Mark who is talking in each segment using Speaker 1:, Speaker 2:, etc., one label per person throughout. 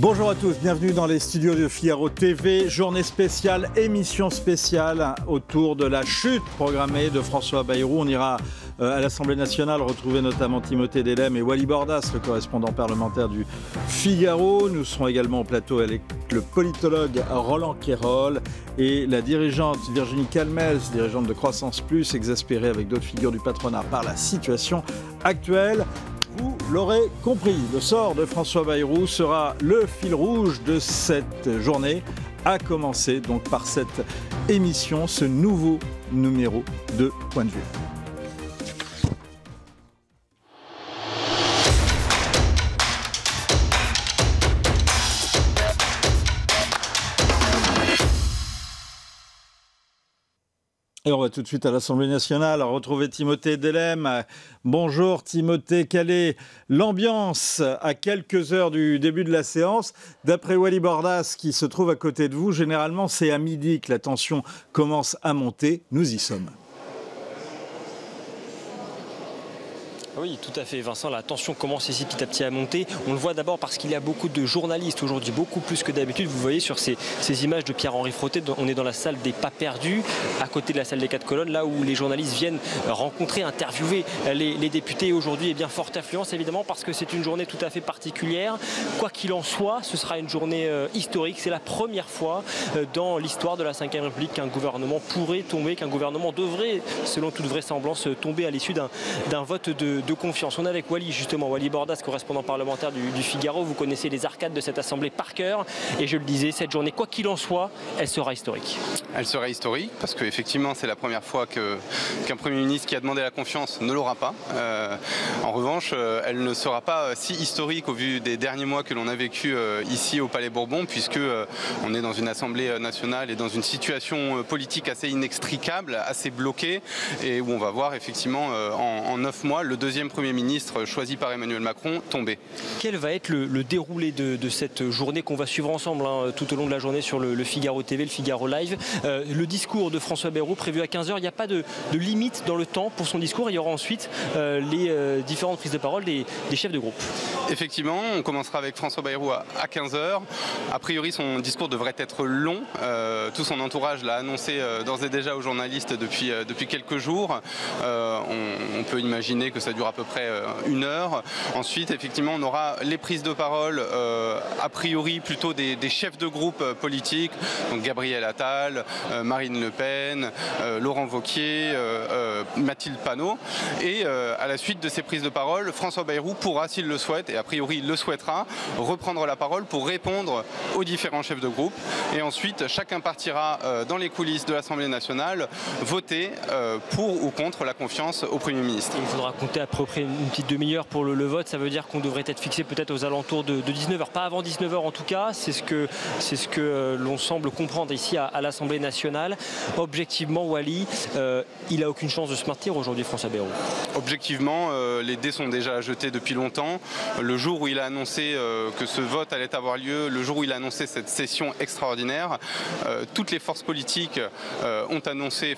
Speaker 1: Bonjour à tous, bienvenue dans les studios de Figaro TV, journée spéciale, émission spéciale autour de la chute programmée de François Bayrou. On ira à l'Assemblée nationale retrouver notamment Timothée Delem et Wally Bordas, le correspondant parlementaire du Figaro. Nous serons également au plateau avec le politologue Roland Quérol et la dirigeante Virginie Calmels, dirigeante de Croissance Plus, exaspérée avec d'autres figures du patronat par la situation actuelle. Vous l'aurez compris, le sort de François Bayrou sera le fil rouge de cette journée, à commencer donc par cette émission, ce nouveau numéro de Point de vue. Et on va tout de suite à l'Assemblée nationale retrouver Timothée Delem. Bonjour Timothée, quelle est l'ambiance à quelques heures du début de la séance? D'après Wally Bordas qui se trouve à côté de vous, généralement c'est à midi que la tension commence à monter. Nous y sommes.
Speaker 2: Oui, tout à fait, Vincent. La tension commence ici petit à petit à monter. On le voit d'abord parce qu'il y a beaucoup de journalistes aujourd'hui, beaucoup plus que d'habitude. Vous voyez sur ces images de Pierre-Henri Frotté, on est dans la salle des pas perdus, à côté de la salle des 4 colonnes, là où les journalistes viennent rencontrer, interviewer les députés. Aujourd'hui, bien forte affluence, évidemment, parce que c'est une journée tout à fait particulière. Quoi qu'il en soit, ce sera une journée historique. C'est la première fois dans l'histoire de la Ve République qu'un gouvernement pourrait tomber, qu'un gouvernement devrait, selon toute vraisemblance, tomber à l'issue d'un vote de confiance. On est avec Wally, justement, Wally Bordas, correspondant parlementaire du Figaro. Vous connaissez les arcades de cette assemblée par cœur. Et je le disais, cette journée, quoi qu'il en soit, elle sera historique.
Speaker 3: Elle sera historique parce qu'effectivement, c'est la première fois qu'un Premier ministre qui a demandé la confiance ne l'aura pas. En revanche, elle ne sera pas si historique au vu des derniers mois que l'on a vécu ici au Palais Bourbon, puisque on est dans une Assemblée nationale et dans une situation politique assez inextricable, assez bloquée, et où on va voir effectivement en 9 mois le deuxième Premier ministre choisi par Emmanuel Macron tomber.
Speaker 2: Quel va être le déroulé de cette journée qu'on va suivre ensemble tout au long de la journée sur le Figaro TV, le Figaro Live? Le discours de François Bayrou prévu à 15h, il n'y a pas de limite dans le temps pour son discours. Il y aura ensuite les différentes prises de parole des chefs de groupe. Effectivement,
Speaker 3: on commencera avec François Bayrou à 15h. A priori, son discours devrait être long. Tout son entourage l'a annoncé d'ores et déjà aux journalistes depuis quelques jours. On peut imaginer que ça dure à peu près 1 heure. Ensuite, effectivement, on aura les prises de parole, a priori plutôt des chefs de groupe politiques, donc Gabriel Attal, Marine Le Pen, Laurent Wauquiez, Mathilde Panot. Et à la suite de ces prises de parole, François Bayrou pourra, s'il le souhaite, et a priori il le souhaitera, reprendre la parole pour répondre aux différents chefs de groupe. Et ensuite, chacun partira dans les coulisses de l'Assemblée nationale voter pour ou contre la confiance au Premier ministre.
Speaker 2: Il faudra compter à peu près une petite demi-heure pour le vote. Ça veut dire qu'on devrait être fixé peut-être aux alentours de 19h. Pas avant 19h en tout cas. C'est ce que l'on semble comprendre ici à l'Assemblée nationale. Objectivement, Wally, il n'a aucune chance de se maintenir aujourd'hui, François Bayrou.
Speaker 3: Objectivement, les dés sont déjà jetés depuis longtemps. Le jour où il a annoncé que ce vote allait avoir lieu, le jour où il a annoncé cette session extraordinaire, toutes les forces politiques ont annoncé,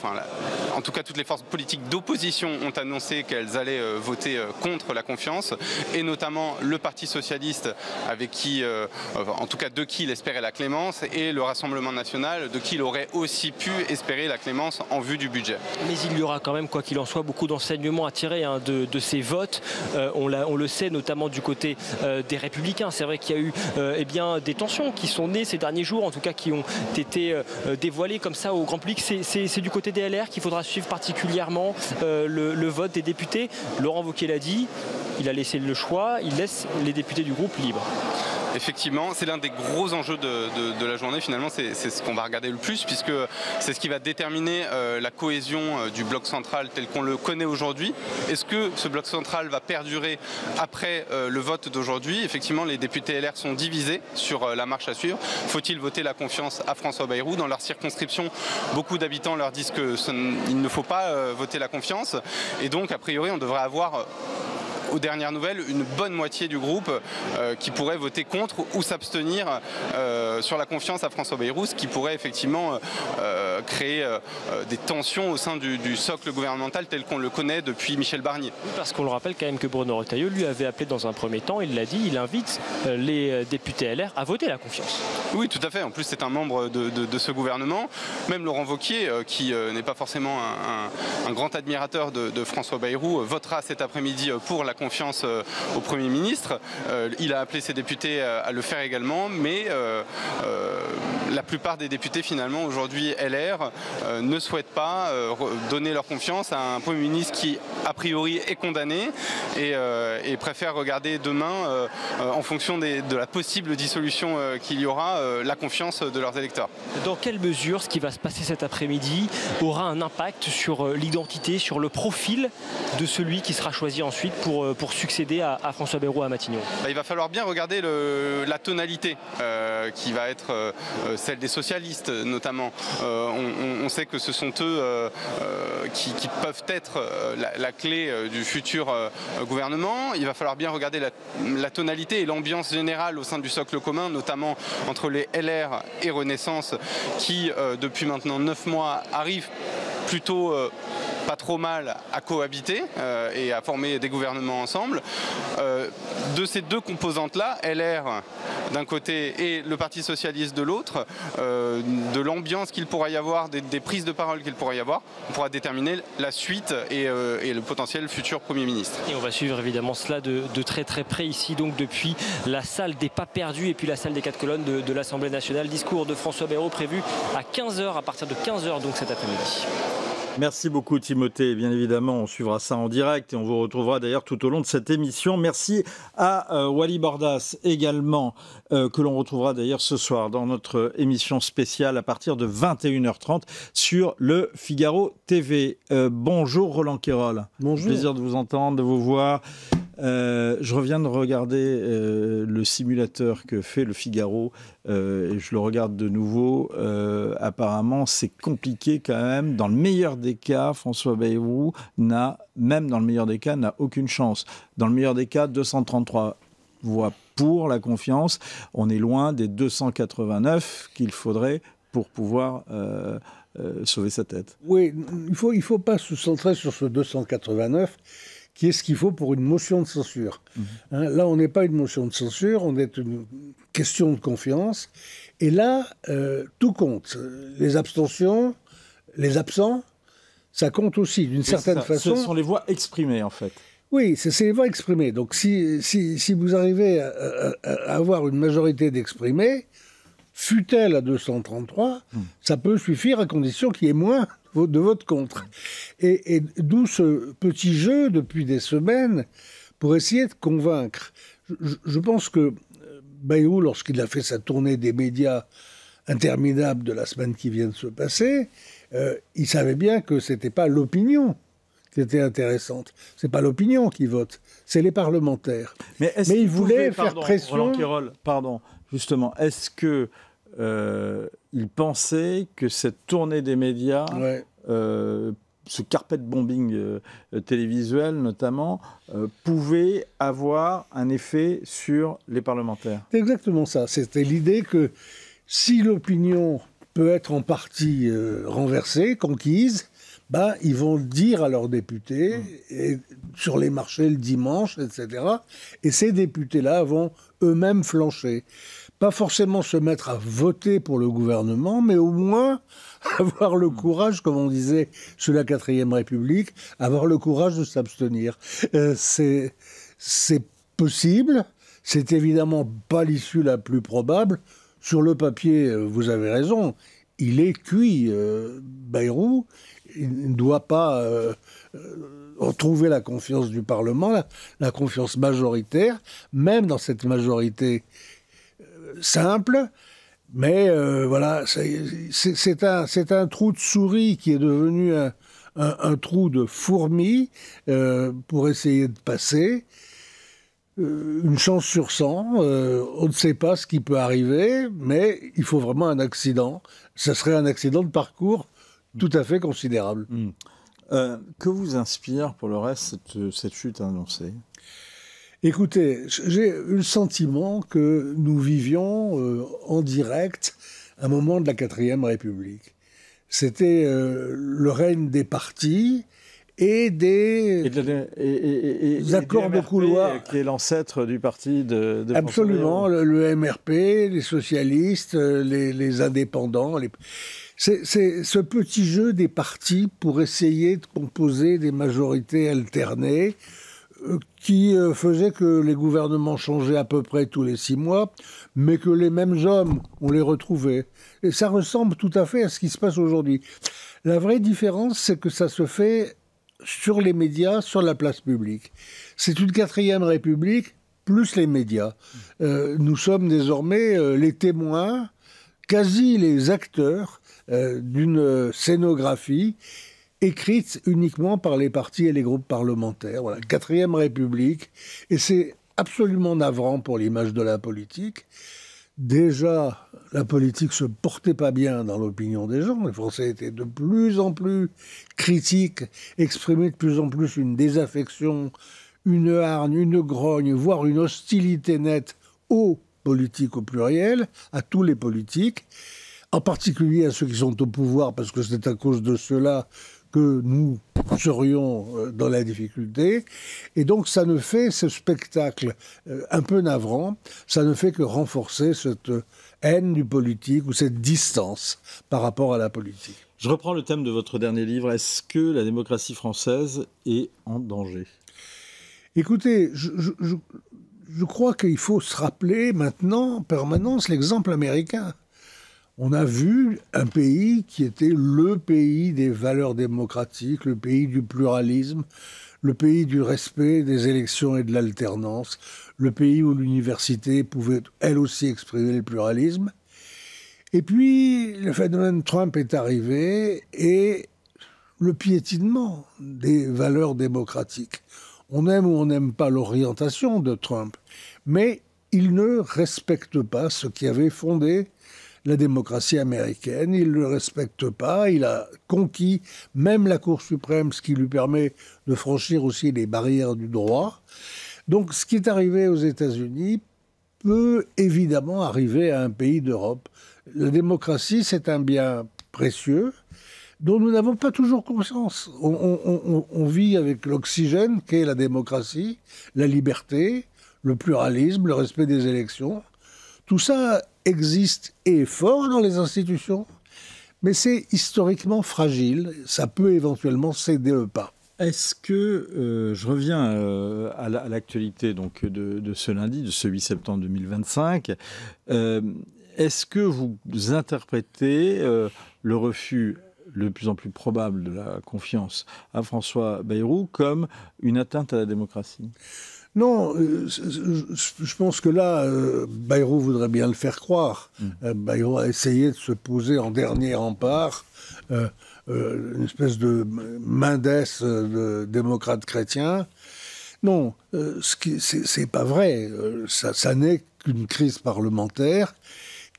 Speaker 3: en tout cas toutes les forces politiques d'opposition ont annoncé qu'elles allaient voter contre la confiance, et notamment le Parti socialiste, avec qui, en tout cas de qui il espérait la clémence, et le Rassemblement national, de qui il aurait aussi pu espérer la clémence en vue du budget.
Speaker 2: Mais il y aura quand même, quoi qu'il en soit, beaucoup d'enseignements à tirer de ces votes. On le sait, notamment du côté des Républicains. C'est vrai qu'il y a eu des tensions qui sont nées ces derniers jours, en tout cas qui ont été dévoilées comme ça au grand public. C'est du côté des LR qu'il faudra suivre particulièrement le vote des députés. Laurent Wauquiez l'a dit, il a laissé le choix, il laisse les députés du groupe libres.
Speaker 3: Effectivement, c'est l'un des gros enjeux de la journée. Finalement, c'est ce qu'on va regarder le plus, puisque c'est ce qui va déterminer la cohésion du bloc central tel qu'on le connaît aujourd'hui. Est-ce que ce bloc central va perdurer après le vote d'aujourd'hui? Effectivement, les députés LR sont divisés sur la marche à suivre. Faut-il voter la confiance à François Bayrou? Dans leur circonscription, beaucoup d'habitants leur disent qu'il ne faut pas voter la confiance. Et donc, a priori, on devrait avoir aux dernières nouvelles, une bonne moitié du groupe qui pourrait voter contre ou s'abstenir sur la confiance à François Bayrou, ce qui pourrait effectivement créer des tensions au sein du socle gouvernemental tel qu'on le connaît depuis Michel Barnier.
Speaker 2: Parce qu'on le rappelle quand même que Bruno Retailleau lui avait appelé dans un premier temps, il l'a dit, il invite les députés LR à voter la confiance.
Speaker 3: Oui, tout à fait. En plus, c'est un membre de ce gouvernement. Même Laurent Wauquiez, qui n'est pas forcément un grand admirateur de François Bayrou, votera cet après-midi pour la confiance au Premier ministre. Il a appelé ses députés à le faire également, mais la plupart des députés finalement aujourd'hui LR ne souhaitent pas donner leur confiance à un Premier ministre qui a priori est condamné et préfère regarder demain en fonction de la possible dissolution qu'il y aura la confiance de leurs électeurs.
Speaker 2: Dans quelle mesure ce qui va se passer cet après-midi aura un impact sur l'identité, sur le profil de celui qui sera choisi ensuite pour succéder à François Bayrou à Matignon?
Speaker 3: Il va falloir bien regarder la tonalité qui va être celle des socialistes notamment. On sait que ce sont eux qui peuvent être la clé du futur gouvernement. Il va falloir bien regarder la tonalité et l'ambiance générale au sein du socle commun, notamment entre les LR et Renaissance qui, depuis maintenant 9 mois, arrivent plutôt pas trop mal à cohabiter et à former des gouvernements ensemble. De ces deux composantes-là, LR d'un côté et le Parti Socialiste de l'autre, de l'ambiance qu'il pourra y avoir, des prises de parole qu'il pourra y avoir, on pourra déterminer la suite et le potentiel futur Premier ministre.
Speaker 2: Et on va suivre évidemment cela de très très près ici, donc depuis la salle des pas perdus et puis la salle des 4 colonnes de l'Assemblée nationale. Discours de François Bayrou prévu à 15h, à partir de 15h donc cet après-midi.
Speaker 1: Merci beaucoup Timothée. Bien évidemment, on suivra ça en direct et on vous retrouvera d'ailleurs tout au long de cette émission. Merci à Wally Bordas également, que l'on retrouvera d'ailleurs ce soir dans notre émission spéciale à partir de 21h30 sur le Figaro TV. Bonjour Roland Quérol.
Speaker 4: Bonjour.
Speaker 1: Plaisir de vous entendre, de vous voir. Je reviens de regarder le simulateur que fait le Figaro et je le regarde de nouveau. Apparemment, c'est compliqué quand même. Dans le meilleur des cas, François Bayrou n'a aucune chance. Dans le meilleur des cas, 233 voix pour la confiance. On est loin des 289 qu'il faudrait pour pouvoir sauver sa tête.
Speaker 4: Oui, il faut pas se centrer sur ce 289 qui est ce qu'il faut pour une motion de censure. Là, on n'est pas une motion de censure, on est une question de confiance. Et là, tout compte. Les abstentions, les absents, ça compte aussi, d'une certaine façon.
Speaker 1: Ce sont les voix exprimées, en fait.
Speaker 4: Oui, c'est les voix exprimées. Donc, si vous arrivez à avoir une majorité d'exprimés, fût-elle à 233, ça peut suffire à condition qu'il y ait moins de votes contre. Et d'où ce petit jeu depuis des semaines pour essayer de convaincre. Je pense que Bayrou, lorsqu'il a fait sa tournée des médias interminable de la semaine qui vient de se passer, il savait bien que ce n'était pas l'opinion qui était intéressante. Ce n'est pas l'opinion qui vote, c'est les parlementaires. Mais il voulait faire pression...
Speaker 1: Roland Quérol, pardon, justement, est-ce que il pensait que cette tournée des médias, ce carpet bombing télévisuel notamment, pouvait avoir un effet sur les parlementaires?
Speaker 4: C'est exactement ça. C'était l'idée que si l'opinion peut être en partie renversée, conquise, ils vont le dire à leurs députés et sur les marchés le dimanche, etc. Et ces députés-là vont eux-mêmes flancher. Pas forcément se mettre à voter pour le gouvernement, mais au moins avoir le courage, comme on disait sous la 4e République, avoir le courage de s'abstenir. C'est possible, c'est évidemment pas l'issue la plus probable. Sur le papier, vous avez raison, il est cuit, Bayrou. Il ne doit pas retrouver la confiance du Parlement, la confiance majoritaire, même dans cette majorité simple, mais voilà, c'est un trou de souris qui est devenu un trou de fourmi pour essayer de passer. Une chance sur 100, on ne sait pas ce qui peut arriver, mais il faut vraiment un accident. Ça serait un accident de parcours tout à fait considérable.
Speaker 1: Que vous inspire pour le reste cette chute annoncée ?
Speaker 4: Écoutez, j'ai eu le sentiment que nous vivions en direct un moment de la 4e République. c'était le règne des partis et des accords de couloir.
Speaker 1: Qui est l'ancêtre du parti de
Speaker 4: Absolument, le MRP, les socialistes, les indépendants. C'est ce petit jeu des partis pour essayer de composer des majorités alternées qui faisait que les gouvernements changeaient à peu près tous les 6 mois, mais que les mêmes hommes, on les retrouvait. Et ça ressemble tout à fait à ce qui se passe aujourd'hui. La vraie différence, c'est que ça se fait sur les médias, sur la place publique. C'est une 4e République plus les médias. Nous sommes désormais les témoins, quasi les acteurs d'une scénographie écrite uniquement par les partis et les groupes parlementaires. Voilà, 4e République. Et c'est absolument navrant pour l'image de la politique. Déjà, la politique se portait pas bien dans l'opinion des gens. Les Français étaient de plus en plus critiques, exprimaient de plus en plus une désaffection, une hargne, une grogne, voire une hostilité nette aux politiques au pluriel, à tous les politiques, en particulier à ceux qui sont au pouvoir, parce que c'est à cause de cela que nous serions dans la difficulté. Et donc ça ne fait, ce spectacle un peu navrant, ça ne fait que renforcer cette haine du politique ou cette distance par rapport à la politique.
Speaker 1: Je reprends le thème de votre dernier livre. Est-ce que la démocratie française est en danger ?
Speaker 4: Écoutez, je crois qu'il faut se rappeler maintenant en permanence l'exemple américain. On a vu un pays qui était le pays des valeurs démocratiques, le pays du pluralisme, le pays du respect des élections et de l'alternance, le pays où l'université pouvait elle aussi exprimer le pluralisme. Et puis, le phénomène Trump est arrivé et le piétinement des valeurs démocratiques. On aime ou on n'aime pas l'orientation de Trump, mais il ne respecte pas ce qui avait fondé la démocratie américaine, il ne le respecte pas, il a conquis même la Cour suprême, ce qui lui permet de franchir aussi les barrières du droit. Donc ce qui est arrivé aux États-Unis peut évidemment arriver à un pays d'Europe. La démocratie, c'est un bien précieux dont nous n'avons pas toujours conscience. On vit avec l'oxygène qu'est la démocratie, la liberté, le pluralisme, le respect des élections. Tout ça existe et est fort dans les institutions, mais c'est historiquement fragile. Ça peut éventuellement céder le pas.
Speaker 1: Est-ce que, je reviens à l'actualité donc de ce lundi, de ce 8 septembre 2025, est-ce que vous interprétez le refus le plus en plus probable de la confiance à François Bayrou comme une atteinte à la démocratie ?
Speaker 4: Non, je pense que là, Bayrou voudrait bien le faire croire. Bayrou a essayé de se poser en dernier rempart, une espèce de mendès de démocrate chrétien. Non, c'est pas vrai. Ça n'est qu'une crise parlementaire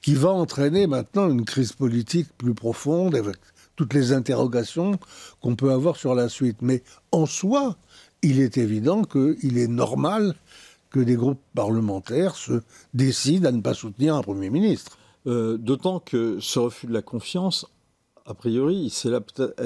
Speaker 4: qui va entraîner maintenant une crise politique plus profonde avec toutes les interrogations qu'on peut avoir sur la suite. Mais en soi, il est évident qu'il est normal que des groupes parlementaires se décident à ne pas soutenir un Premier ministre.
Speaker 1: D'autant que ce refus de la confiance, a priori, c'est là,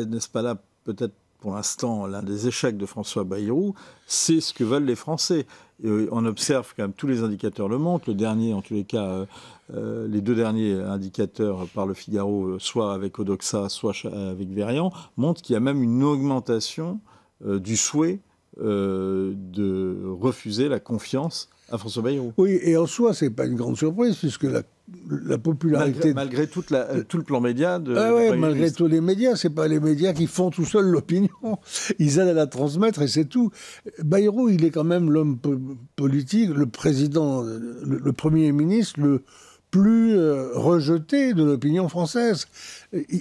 Speaker 1: n'est-ce pas là, peut-être pour l'instant, l'un des échecs de François Bayrou, c'est ce que veulent les Français. On observe quand même tous les indicateurs le montrent. Le dernier, en tous les cas, les 2 derniers indicateurs par le Figaro, soit avec Odoxa, soit avec Verian, montrent qu'il y a même une augmentation du souhait de refuser la confiance à François Bayrou.
Speaker 4: Oui, et en soi, c'est pas une grande surprise, puisque la popularité...
Speaker 1: Malgré tout le plan média de...
Speaker 4: malgré tous les médias, c'est pas les médias qui font tout seuls l'opinion. Ils aident à la transmettre et c'est tout. Bayrou, il est quand même l'homme politique, le président, le Premier ministre, le plus rejeté de l'opinion française.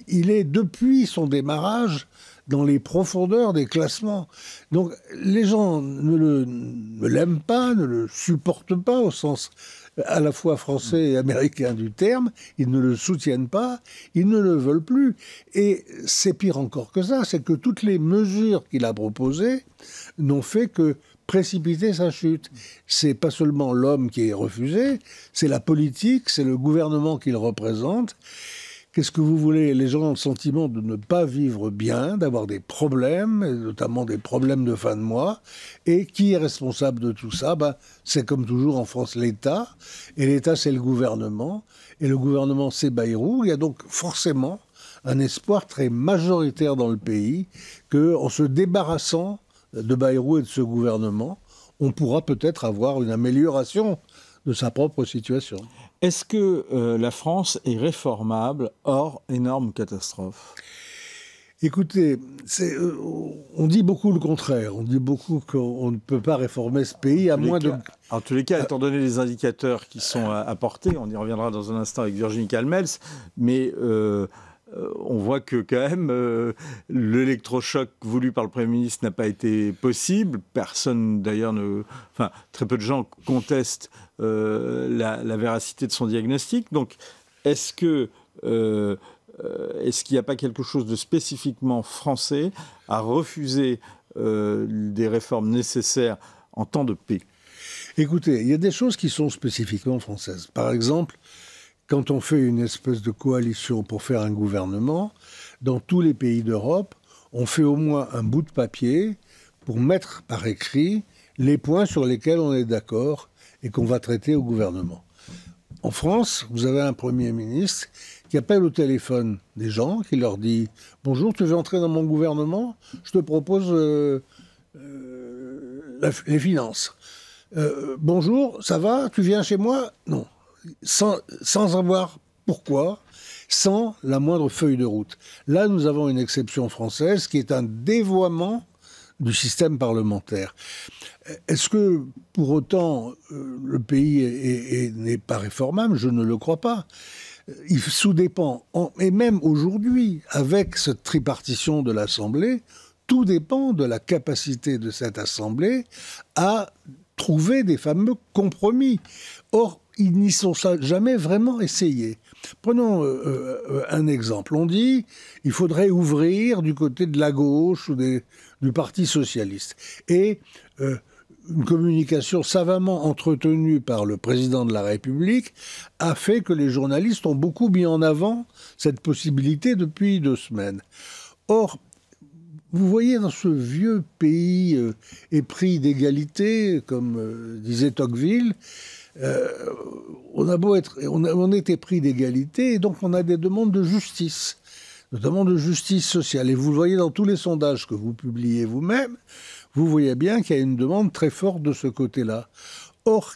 Speaker 4: Il est, depuis son démarrage, dans les profondeurs des classements. Donc les gens ne l'aiment pas, ne le supportent pas au sens à la fois français et américain du terme, ils ne le soutiennent pas, ils ne le veulent plus. Et c'est pire encore que ça, c'est que toutes les mesures qu'il a proposées n'ont fait que précipiter sa chute. C'est pas seulement l'homme qui est refusé, c'est la politique, c'est le gouvernement qu'il représente, qu'est-ce que vous voulez? Les gens ont le sentiment de ne pas vivre bien, d'avoir des problèmes, notamment des problèmes de fin de mois. Et qui est responsable de tout ça? C'est comme toujours en France l'État. Et l'État, c'est le gouvernement. Et le gouvernement, c'est Bayrou. Il y a donc forcément un espoir très majoritaire dans le pays qu'en se débarrassant de Bayrou et de ce gouvernement, on pourra peut-être avoir une amélioration de sa propre situation.
Speaker 1: Est-ce que la France est réformable hors énorme catastrophe?
Speaker 4: Écoutez, on dit beaucoup le contraire. On dit beaucoup qu'on ne peut pas réformer ce pays à moins de...
Speaker 1: En tous les cas, étant donné les indicateurs qui sont apportés, on y reviendra dans un instant avec Virginie Calmels, mais on voit que quand même l'électrochoc voulu par le Premier ministre n'a pas été possible. Personne d'ailleurs enfin très peu de gens contestent la véracité de son diagnostic. Donc est-ce qu'il n'y a pas quelque chose de spécifiquement français à refuser des réformes nécessaires en temps de paix?
Speaker 4: Écoutez, il y a des choses qui sont spécifiquement françaises. Par exemple, quand on fait une espèce de coalition pour faire un gouvernement, dans tous les pays d'Europe, on fait au moins un bout de papier pour mettre par écrit les points sur lesquels on est d'accord et qu'on va traiter au gouvernement. En France, vous avez un Premier ministre qui appelle au téléphone des gens, qui leur dit « Bonjour, tu veux entrer dans mon gouvernement? Je te propose les finances. Bonjour, ça va? Tu viens chez moi? » Non. Sans savoir pourquoi, sans la moindre feuille de route. Là, nous avons une exception française qui est un dévoiement du système parlementaire. Est-ce que, pour autant, le pays n'est pas réformable? Je ne le crois pas. Il sous-dépend, et même aujourd'hui, avec cette tripartition de l'Assemblée, tout dépend de la capacité de cette Assemblée à trouver des fameux compromis. Or, ils n'y sont jamais vraiment essayés. Prenons un exemple. On dit qu'il faudrait ouvrir du côté de la gauche ou du Parti socialiste. Et une communication savamment entretenue par le président de la République a fait que les journalistes ont beaucoup mis en avant cette possibilité depuis 2 semaines. Or, vous voyez, dans ce vieux pays épris d'égalité, comme disait Tocqueville, on est épris d'égalité et donc on a des demandes de justice, notamment de justice sociale. Et vous le voyez dans tous les sondages que vous publiez vous-même, vous voyez bien qu'il y a une demande très forte de ce côté-là. Or,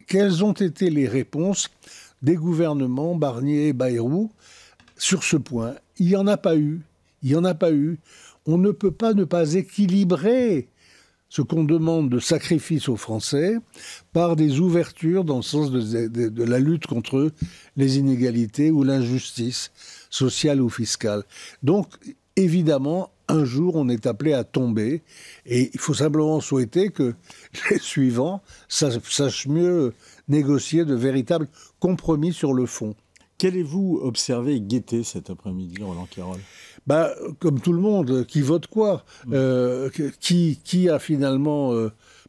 Speaker 4: quelles ont été les réponses des gouvernements Barnier et Bayrou sur ce point? Il n'y en a pas eu. Il n'y en a pas eu. On ne peut pas ne pas équilibrer ce qu'on demande de sacrifice aux Français par des ouvertures dans le sens de la lutte contre les inégalités ou l'injustice sociale ou fiscale. Donc, évidemment, un jour, on est appelé à tomber et il faut simplement souhaiter que les suivants sachent mieux négocier de véritables compromis sur le fond.
Speaker 1: Qu'allez-vous observer et guetter cet après-midi, Roland Quérol?
Speaker 4: Comme tout le monde, qui vote quoi? Qui a finalement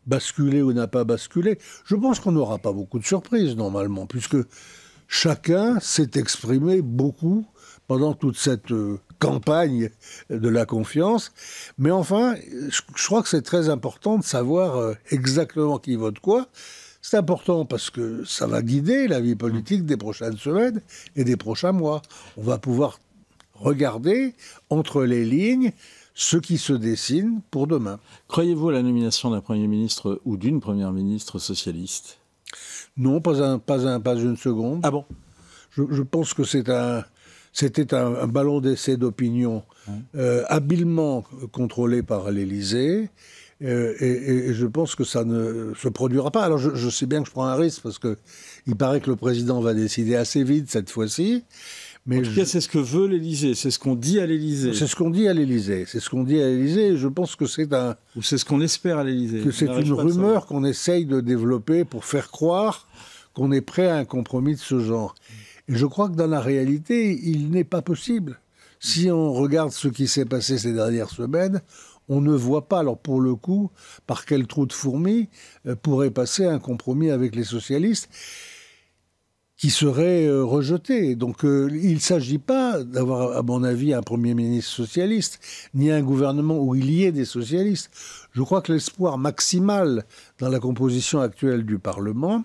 Speaker 4: basculé ou n'a pas basculé? Je pense qu'on n'aura pas beaucoup de surprises, normalement, puisque chacun s'est exprimé beaucoup pendant toute cette campagne de la confiance. Mais enfin, je crois que c'est très important de savoir exactement qui vote quoi. C'est important parce que ça va guider la vie politique des prochaines semaines et des prochains mois. On va pouvoir regarder entre les lignes ce qui se dessine pour demain.
Speaker 1: Croyez-vous à la nomination d'un Premier ministre ou d'une Première ministre socialiste?
Speaker 4: Non, pas une seconde.
Speaker 1: Ah bon?
Speaker 4: Je pense que c'était un ballon d'essai d'opinion habilement contrôlé par l'Élysée. Et je pense que ça ne se produira pas. Alors je sais bien que je prends un risque parce qu'il paraît que le président va décider assez vite cette fois-ci. Mais
Speaker 1: en tout cas, c'est ce que veut l'Élysée, c'est ce qu'on dit à l'Élysée.
Speaker 4: C'est ce qu'on dit à l'Élysée. C'est ce qu'on dit à l'Élysée. Et je pense que c'est
Speaker 1: ou c'est ce qu'on espère à l'Élysée.
Speaker 4: Que c'est une rumeur qu'on essaye de développer pour faire croire qu'on est prêt à un compromis de ce genre. Et je crois que dans la réalité, il n'est pas possible. Si on regarde ce qui s'est passé ces dernières semaines, on ne voit pas, alors pour le coup, par quel trou de fourmi pourrait passer un compromis avec les socialistes, qui serait rejeté. Donc il ne s'agit pas d'avoir, à mon avis, un Premier ministre socialiste, ni un gouvernement où il y ait des socialistes. Je crois que l'espoir maximal dans la composition actuelle du Parlement,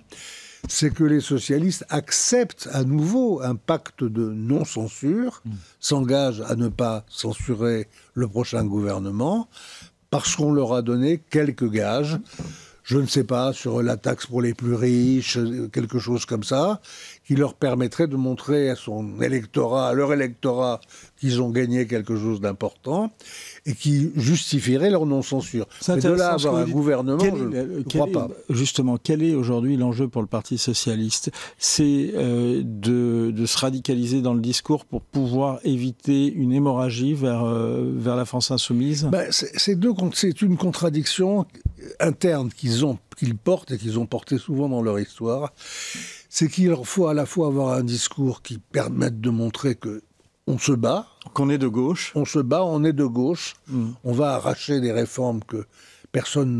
Speaker 4: c'est que les socialistes acceptent à nouveau un pacte de non-censure, s'engagent à ne pas censurer le prochain gouvernement, parce qu'on leur a donné quelques gages, je ne sais pas, sur la taxe pour les plus riches, quelque chose comme ça, qui leur permettrait de montrer à leur électorat, qu'ils ont gagné quelque chose d'important et qui justifierait leur non-censure. Mais de là à avoir un gouvernement, je ne crois pas.
Speaker 1: Justement, quel est aujourd'hui l'enjeu pour le Parti socialiste? C'est de se radicaliser dans le discours pour pouvoir éviter une hémorragie vers la France insoumise?
Speaker 4: C'est une contradiction interne qu'ils portent et qu'ils ont porté souvent dans leur histoire. C'est qu'il leur faut à la fois avoir un discours qui permette de montrer que on se bat.
Speaker 1: Qu'on est de gauche.
Speaker 4: On se bat, on est de gauche. On va arracher des réformes que personne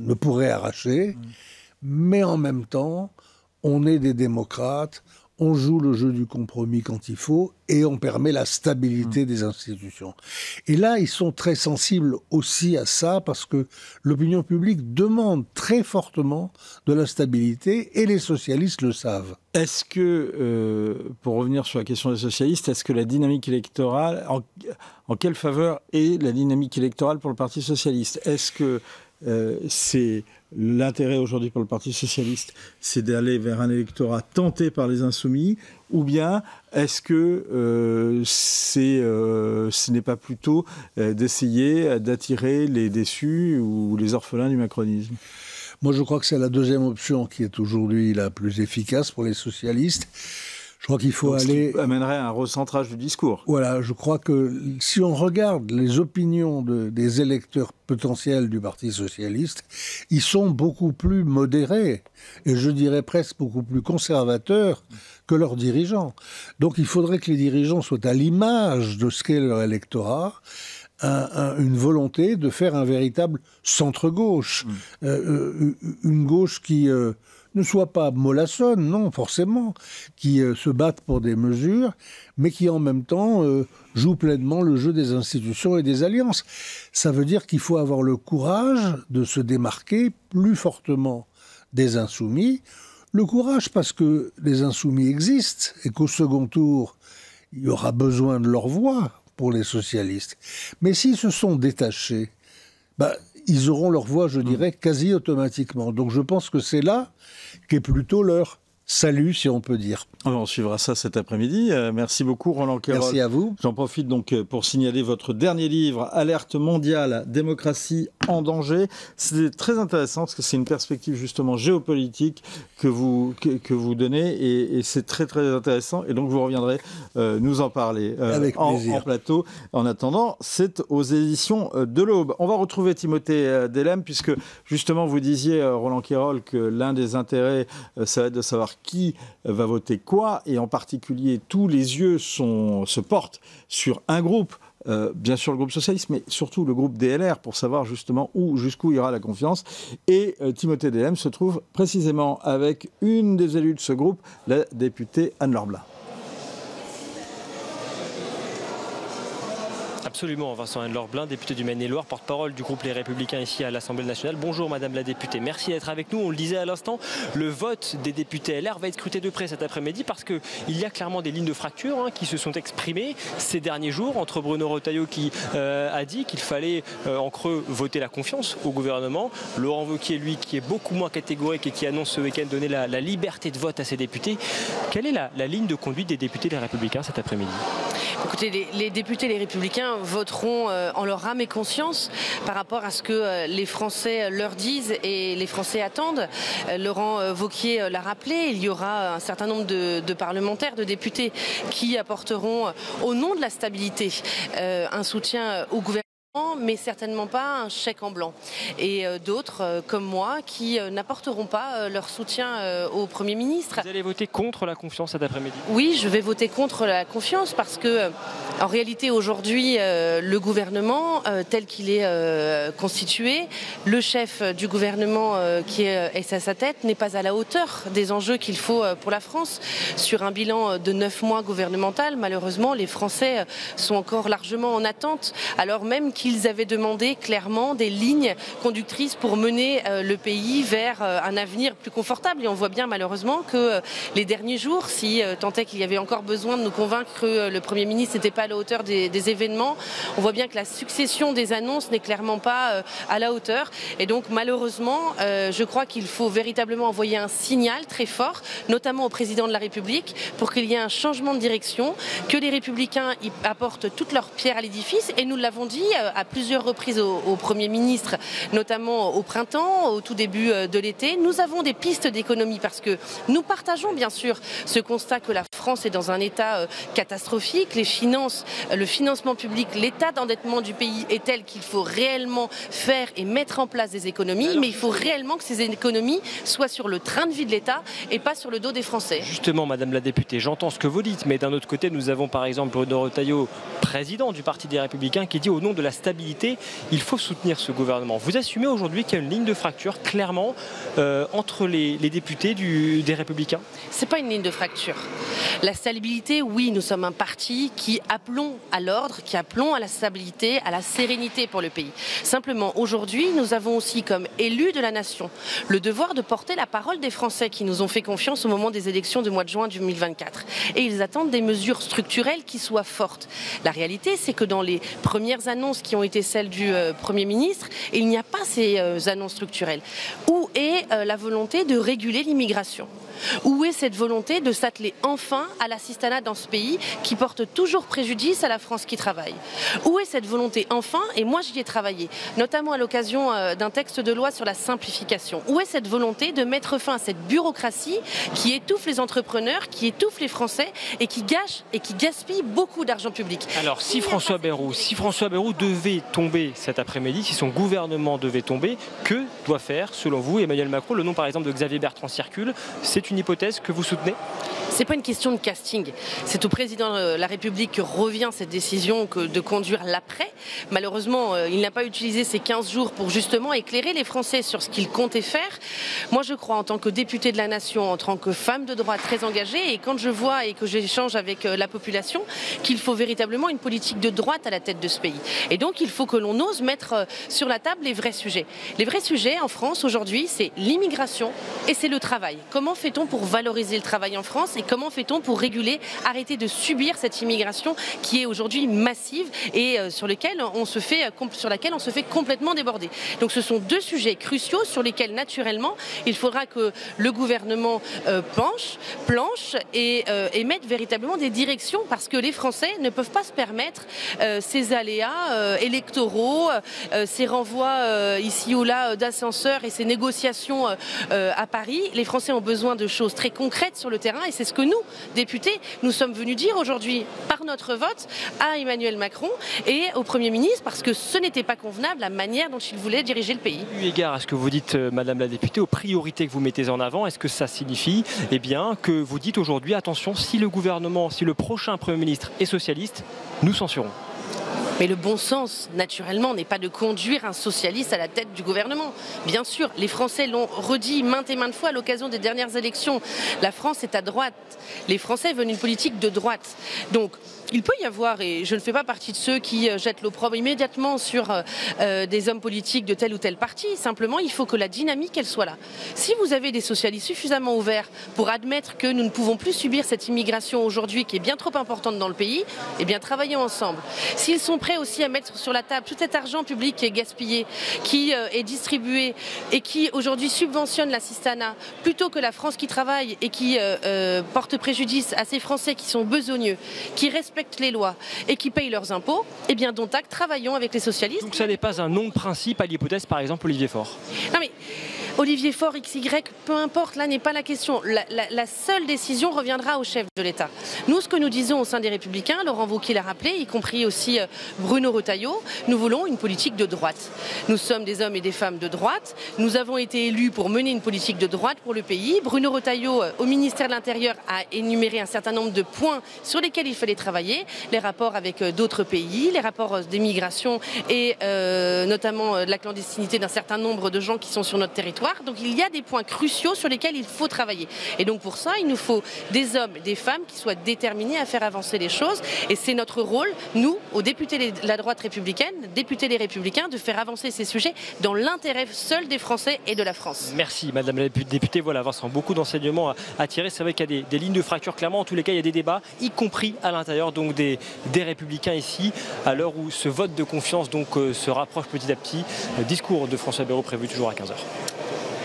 Speaker 4: ne pourrait arracher. Mais en même temps, on est des démocrates. On joue le jeu du compromis quand il faut et on permet la stabilité des institutions. Et là, ils sont très sensibles aussi à ça parce que l'opinion publique demande très fortement de la stabilité et les socialistes le savent.
Speaker 1: Est-ce que, pour revenir sur la question des socialistes, est-ce que la dynamique électorale, en quelle faveur est la dynamique électorale pour le Parti socialiste? Est-ce que c'est l'intérêt aujourd'hui pour le Parti socialiste, c'est d'aller vers un électorat tenté par les insoumis, ou bien est-ce que ce n'est pas plutôt d'essayer d'attirer les déçus ou les orphelins du macronisme?
Speaker 4: Moi, je crois que c'est la deuxième option qui est aujourd'hui la plus efficace pour les socialistes. Je crois qu'il faut aller...
Speaker 1: Ce qui amènerait à un recentrage du discours.
Speaker 4: Voilà, je crois que si on regarde les opinions des électeurs potentiels du Parti socialiste, ils sont beaucoup plus modérés, et je dirais presque beaucoup plus conservateurs que leurs dirigeants. Donc il faudrait que les dirigeants soient à l'image de ce qu'est leur électorat, une volonté de faire un véritable centre-gauche, une gauche qui... ne soit pas mollassonne, non, forcément, qui se battent pour des mesures, mais qui en même temps jouent pleinement le jeu des institutions et des alliances. Ça veut dire qu'il faut avoir le courage de se démarquer plus fortement des insoumis. Le courage parce que les insoumis existent et qu'au second tour, il y aura besoin de leur voix pour les socialistes. Mais s'ils se sont détachés, ils auront leur voix, je dirais, quasi automatiquement. Donc je pense que c'est là qu'est plutôt leur salut, si on peut dire.
Speaker 1: On suivra ça cet après-midi. Merci beaucoup, Roland Quérol.
Speaker 4: Merci à vous.
Speaker 1: J'en profite donc pour signaler votre dernier livre, Alerte mondiale, démocratie en danger. C'est très intéressant parce que c'est une perspective justement géopolitique que vous donnez et c'est très très intéressant. Et donc vous reviendrez nous en parler en plateau. En attendant, c'est aux éditions de l'Aube. On va retrouver Timothée Delham puisque justement vous disiez, Roland Quérol, que l'un des intérêts, ça va être de savoir qui va voter quoi, et en particulier tous les yeux se portent sur un groupe, bien sûr le groupe socialiste, mais surtout le groupe DLR, pour savoir justement jusqu'où ira la confiance. Et Timothée Delham se trouve précisément avec une des élues de ce groupe, la députée Anne-Laure Blin.
Speaker 2: Absolument, Vincent Anne-Laure Blin, députée du Maine-et-Loire, porte-parole du groupe Les Républicains ici à l'Assemblée nationale. Bonjour Madame la députée, merci d'être avec nous. On le disait à l'instant, le vote des députés LR va être scruté de près cet après-midi parce qu'il y a clairement des lignes de fracture qui se sont exprimées ces derniers jours entre Bruno Retailleau qui a dit qu'il fallait en creux voter la confiance au gouvernement, Laurent Wauquiez lui qui est beaucoup moins catégorique et qui annonce ce week-end donner la liberté de vote à ses députés. Quelle est la ligne de conduite des députés Les Républicains cet après-midi?
Speaker 5: Écoutez, les députés Les Républicains voteront en leur âme et conscience par rapport à ce que les Français leur disent et les Français attendent. Laurent Wauquiez l'a rappelé, il y aura un certain nombre de parlementaires, de députés qui apporteront au nom de la stabilité un soutien au gouvernement. mais certainement pas un chèque en blanc. Et d'autres, comme moi, qui n'apporteront pas leur soutien au Premier ministre.
Speaker 2: Vous allez voter contre la confiance cet après-midi?
Speaker 5: Oui, je vais voter contre la confiance parce que, en réalité, aujourd'hui, le gouvernement, tel qu'il est constitué, le chef du gouvernement qui est à sa tête n'est pas à la hauteur des enjeux qu'il faut pour la France. Sur un bilan de 9 mois gouvernemental, malheureusement, les Français sont encore largement en attente, alors même qu'ils avaient demandé clairement des lignes conductrices pour mener le pays vers un avenir plus confortable. Et on voit bien malheureusement que les derniers jours, si tant est qu'il y avait encore besoin de nous convaincre que le Premier ministre n'était pas à la hauteur des événements, on voit bien que la succession des annonces n'est clairement pas à la hauteur. Et donc malheureusement, je crois qu'il faut véritablement envoyer un signal très fort, notamment au président de la République, pour qu'il y ait un changement de direction, que les Républicains y apportent toute leur pierre à l'édifice. Et nous l'avons dit à plusieurs reprises au Premier ministre, notamment au printemps, au tout début de l'été. Nous avons des pistes d'économie parce que nous partageons bien sûr ce constat que la France est dans un état catastrophique. Les finances, le financement public, l'état d'endettement du pays est tel qu'il faut réellement faire et mettre en place des économies, mais il faut réellement que ces économies soient sur le train de vie de l'État et pas sur le dos des Français.
Speaker 2: Justement, Madame la députée, j'entends ce que vous dites, mais d'un autre côté, nous avons par exemple Bruno Retailleau, président du Parti des Républicains, qui dit au nom de la stabilité, il faut soutenir ce gouvernement. Vous assumez aujourd'hui qu'il y a une ligne de fracture clairement entre les députés des Républicains?
Speaker 5: C'est pas une ligne de fracture. La stabilité, oui, nous sommes un parti qui appelons à l'ordre, qui appelons à la stabilité, à la sérénité pour le pays. Simplement, aujourd'hui, nous avons aussi comme élus de la nation le devoir de porter la parole des Français qui nous ont fait confiance au moment des élections du mois de juin 2024. Et ils attendent des mesures structurelles qui soient fortes. La réalité, c'est que dans les premières annonces qui ont été celles du Premier ministre, il n'y a pas ces annonces structurelles. Où est la volonté de réguler l'immigration ? Où est cette volonté de s'atteler enfin à l'assistanat dans ce pays qui porte toujours préjudice à la France qui travaille? Où est cette volonté enfin, et moi j'y ai travaillé, notamment à l'occasion d'un texte de loi sur la simplification, où est cette volonté de mettre fin à cette bureaucratie qui étouffe les entrepreneurs, qui étouffe les Français et qui gâche et qui gaspille beaucoup d'argent public?
Speaker 2: Alors si François Bayrou devait tomber cet après-midi, si son gouvernement devait tomber, que doit faire selon vous Emmanuel Macron? Le nom par exemple de Xavier Bertrand circule, c'est une hypothèse que vous soutenez?
Speaker 5: C'est pas une question de casting. C'est au président de la République que revient cette décision de conduire l'après. Malheureusement, il n'a pas utilisé ces 15 jours pour justement éclairer les Français sur ce qu'il comptait faire. Moi, je crois, en tant que députée de la Nation, en tant que femme de droit très engagée, et quand je vois et que j'échange avec la population, qu'il faut véritablement une politique de droite à la tête de ce pays. Et donc, il faut que l'on ose mettre sur la table les vrais sujets. Les vrais sujets en France aujourd'hui, c'est l'immigration et c'est le travail. Comment fait-on pour valoriser le travail en France et comment fait-on pour réguler, arrêter de subir cette immigration qui est aujourd'hui massive et sur laquelle on se fait complètement déborder. Donc ce sont deux sujets cruciaux sur lesquels naturellement il faudra que le gouvernement planche et mette véritablement des directions parce que les Français ne peuvent pas se permettre ces aléas électoraux, ces renvois ici ou là d'ascenseurs et ces négociations à Paris. Les Français ont besoin de choses très concrètes sur le terrain et c'est ce que nous, députés, nous sommes venus dire aujourd'hui par notre vote à Emmanuel Macron et au Premier ministre parce que ce n'était pas convenable la manière dont il voulait diriger le pays.
Speaker 2: Eu égard à ce que vous dites, Madame la députée, aux priorités que vous mettez en avant, est-ce que ça signifie que vous dites aujourd'hui, attention, si le gouvernement, si le prochain Premier ministre est socialiste, nous censurons?
Speaker 5: Mais le bon sens, naturellement, n'est pas de conduire un socialiste à la tête du gouvernement. Bien sûr, les Français l'ont redit maintes et maintes fois à l'occasion des dernières élections. La France est à droite. Les Français veulent une politique de droite. Donc, il peut y avoir, et je ne fais pas partie de ceux qui jettent l'opprobre immédiatement sur des hommes politiques de tel ou tel parti. Simplement, il faut que la dynamique, elle soit là. Si vous avez des socialistes suffisamment ouverts pour admettre que nous ne pouvons plus subir cette immigration aujourd'hui qui est bien trop importante dans le pays, eh bien, travaillons ensemble. S'ils sont prêts aussi à mettre sur la table tout cet argent public qui est gaspillé, qui est distribué et qui aujourd'hui subventionne l'assistanat, plutôt que la France qui travaille et qui porte préjudice à ces Français qui sont besogneux, qui respectent les lois et qui payent leurs impôts, eh bien, dont acte, travaillons avec les socialistes.
Speaker 2: Donc ça n'est pas un non-principe à l'hypothèse, par exemple, Olivier Faure?
Speaker 5: Non mais, Olivier Faure, XY, peu importe, là n'est pas la question. La seule décision reviendra au chef de l'État. Nous, ce que nous disons au sein des Républicains, Laurent Wauquiez l'a rappelé, y compris aussi Bruno Retailleau, nous voulons une politique de droite. Nous sommes des hommes et des femmes de droite. Nous avons été élus pour mener une politique de droite pour le pays. Bruno Retailleau, au ministère de l'Intérieur, a énuméré un certain nombre de points sur lesquels il fallait travailler. Les rapports avec d'autres pays, les rapports des migrations et notamment de la clandestinité d'un certain nombre de gens qui sont sur notre territoire. Donc il y a des points cruciaux sur lesquels il faut travailler. Et donc pour ça, il nous faut des hommes, des femmes qui soient déterminés à faire avancer les choses. Et c'est notre rôle, nous, aux députés de la droite républicaine, députés des Républicains, de faire avancer ces sujets dans l'intérêt seul des Français et de la France.
Speaker 2: Merci Madame la députée. Voilà Vincent, beaucoup d'enseignements à tirer. C'est vrai qu'il y a des lignes de fracture, clairement. En tous les cas, il y a des débats, y compris à l'intérieur donc des Républicains ici, à l'heure où ce vote de confiance donc, se rapproche petit à petit. Discours de François Bayrou prévu toujours à 15h.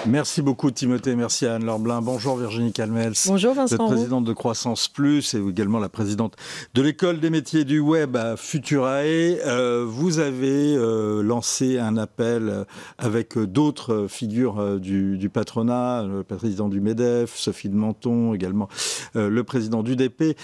Speaker 1: Merci beaucoup Timothée, merci à Anne-Laure Blin. Bonjour Virginie Calmels.
Speaker 6: Bonjour Vincent.
Speaker 1: Vous êtes présidente de Croissance Plus et également la présidente de l'école des métiers du web à Futurae. Vous avez lancé un appel avec d'autres figures du patronat, le président du MEDEF, Sophie de Menton, également le président d'UDP.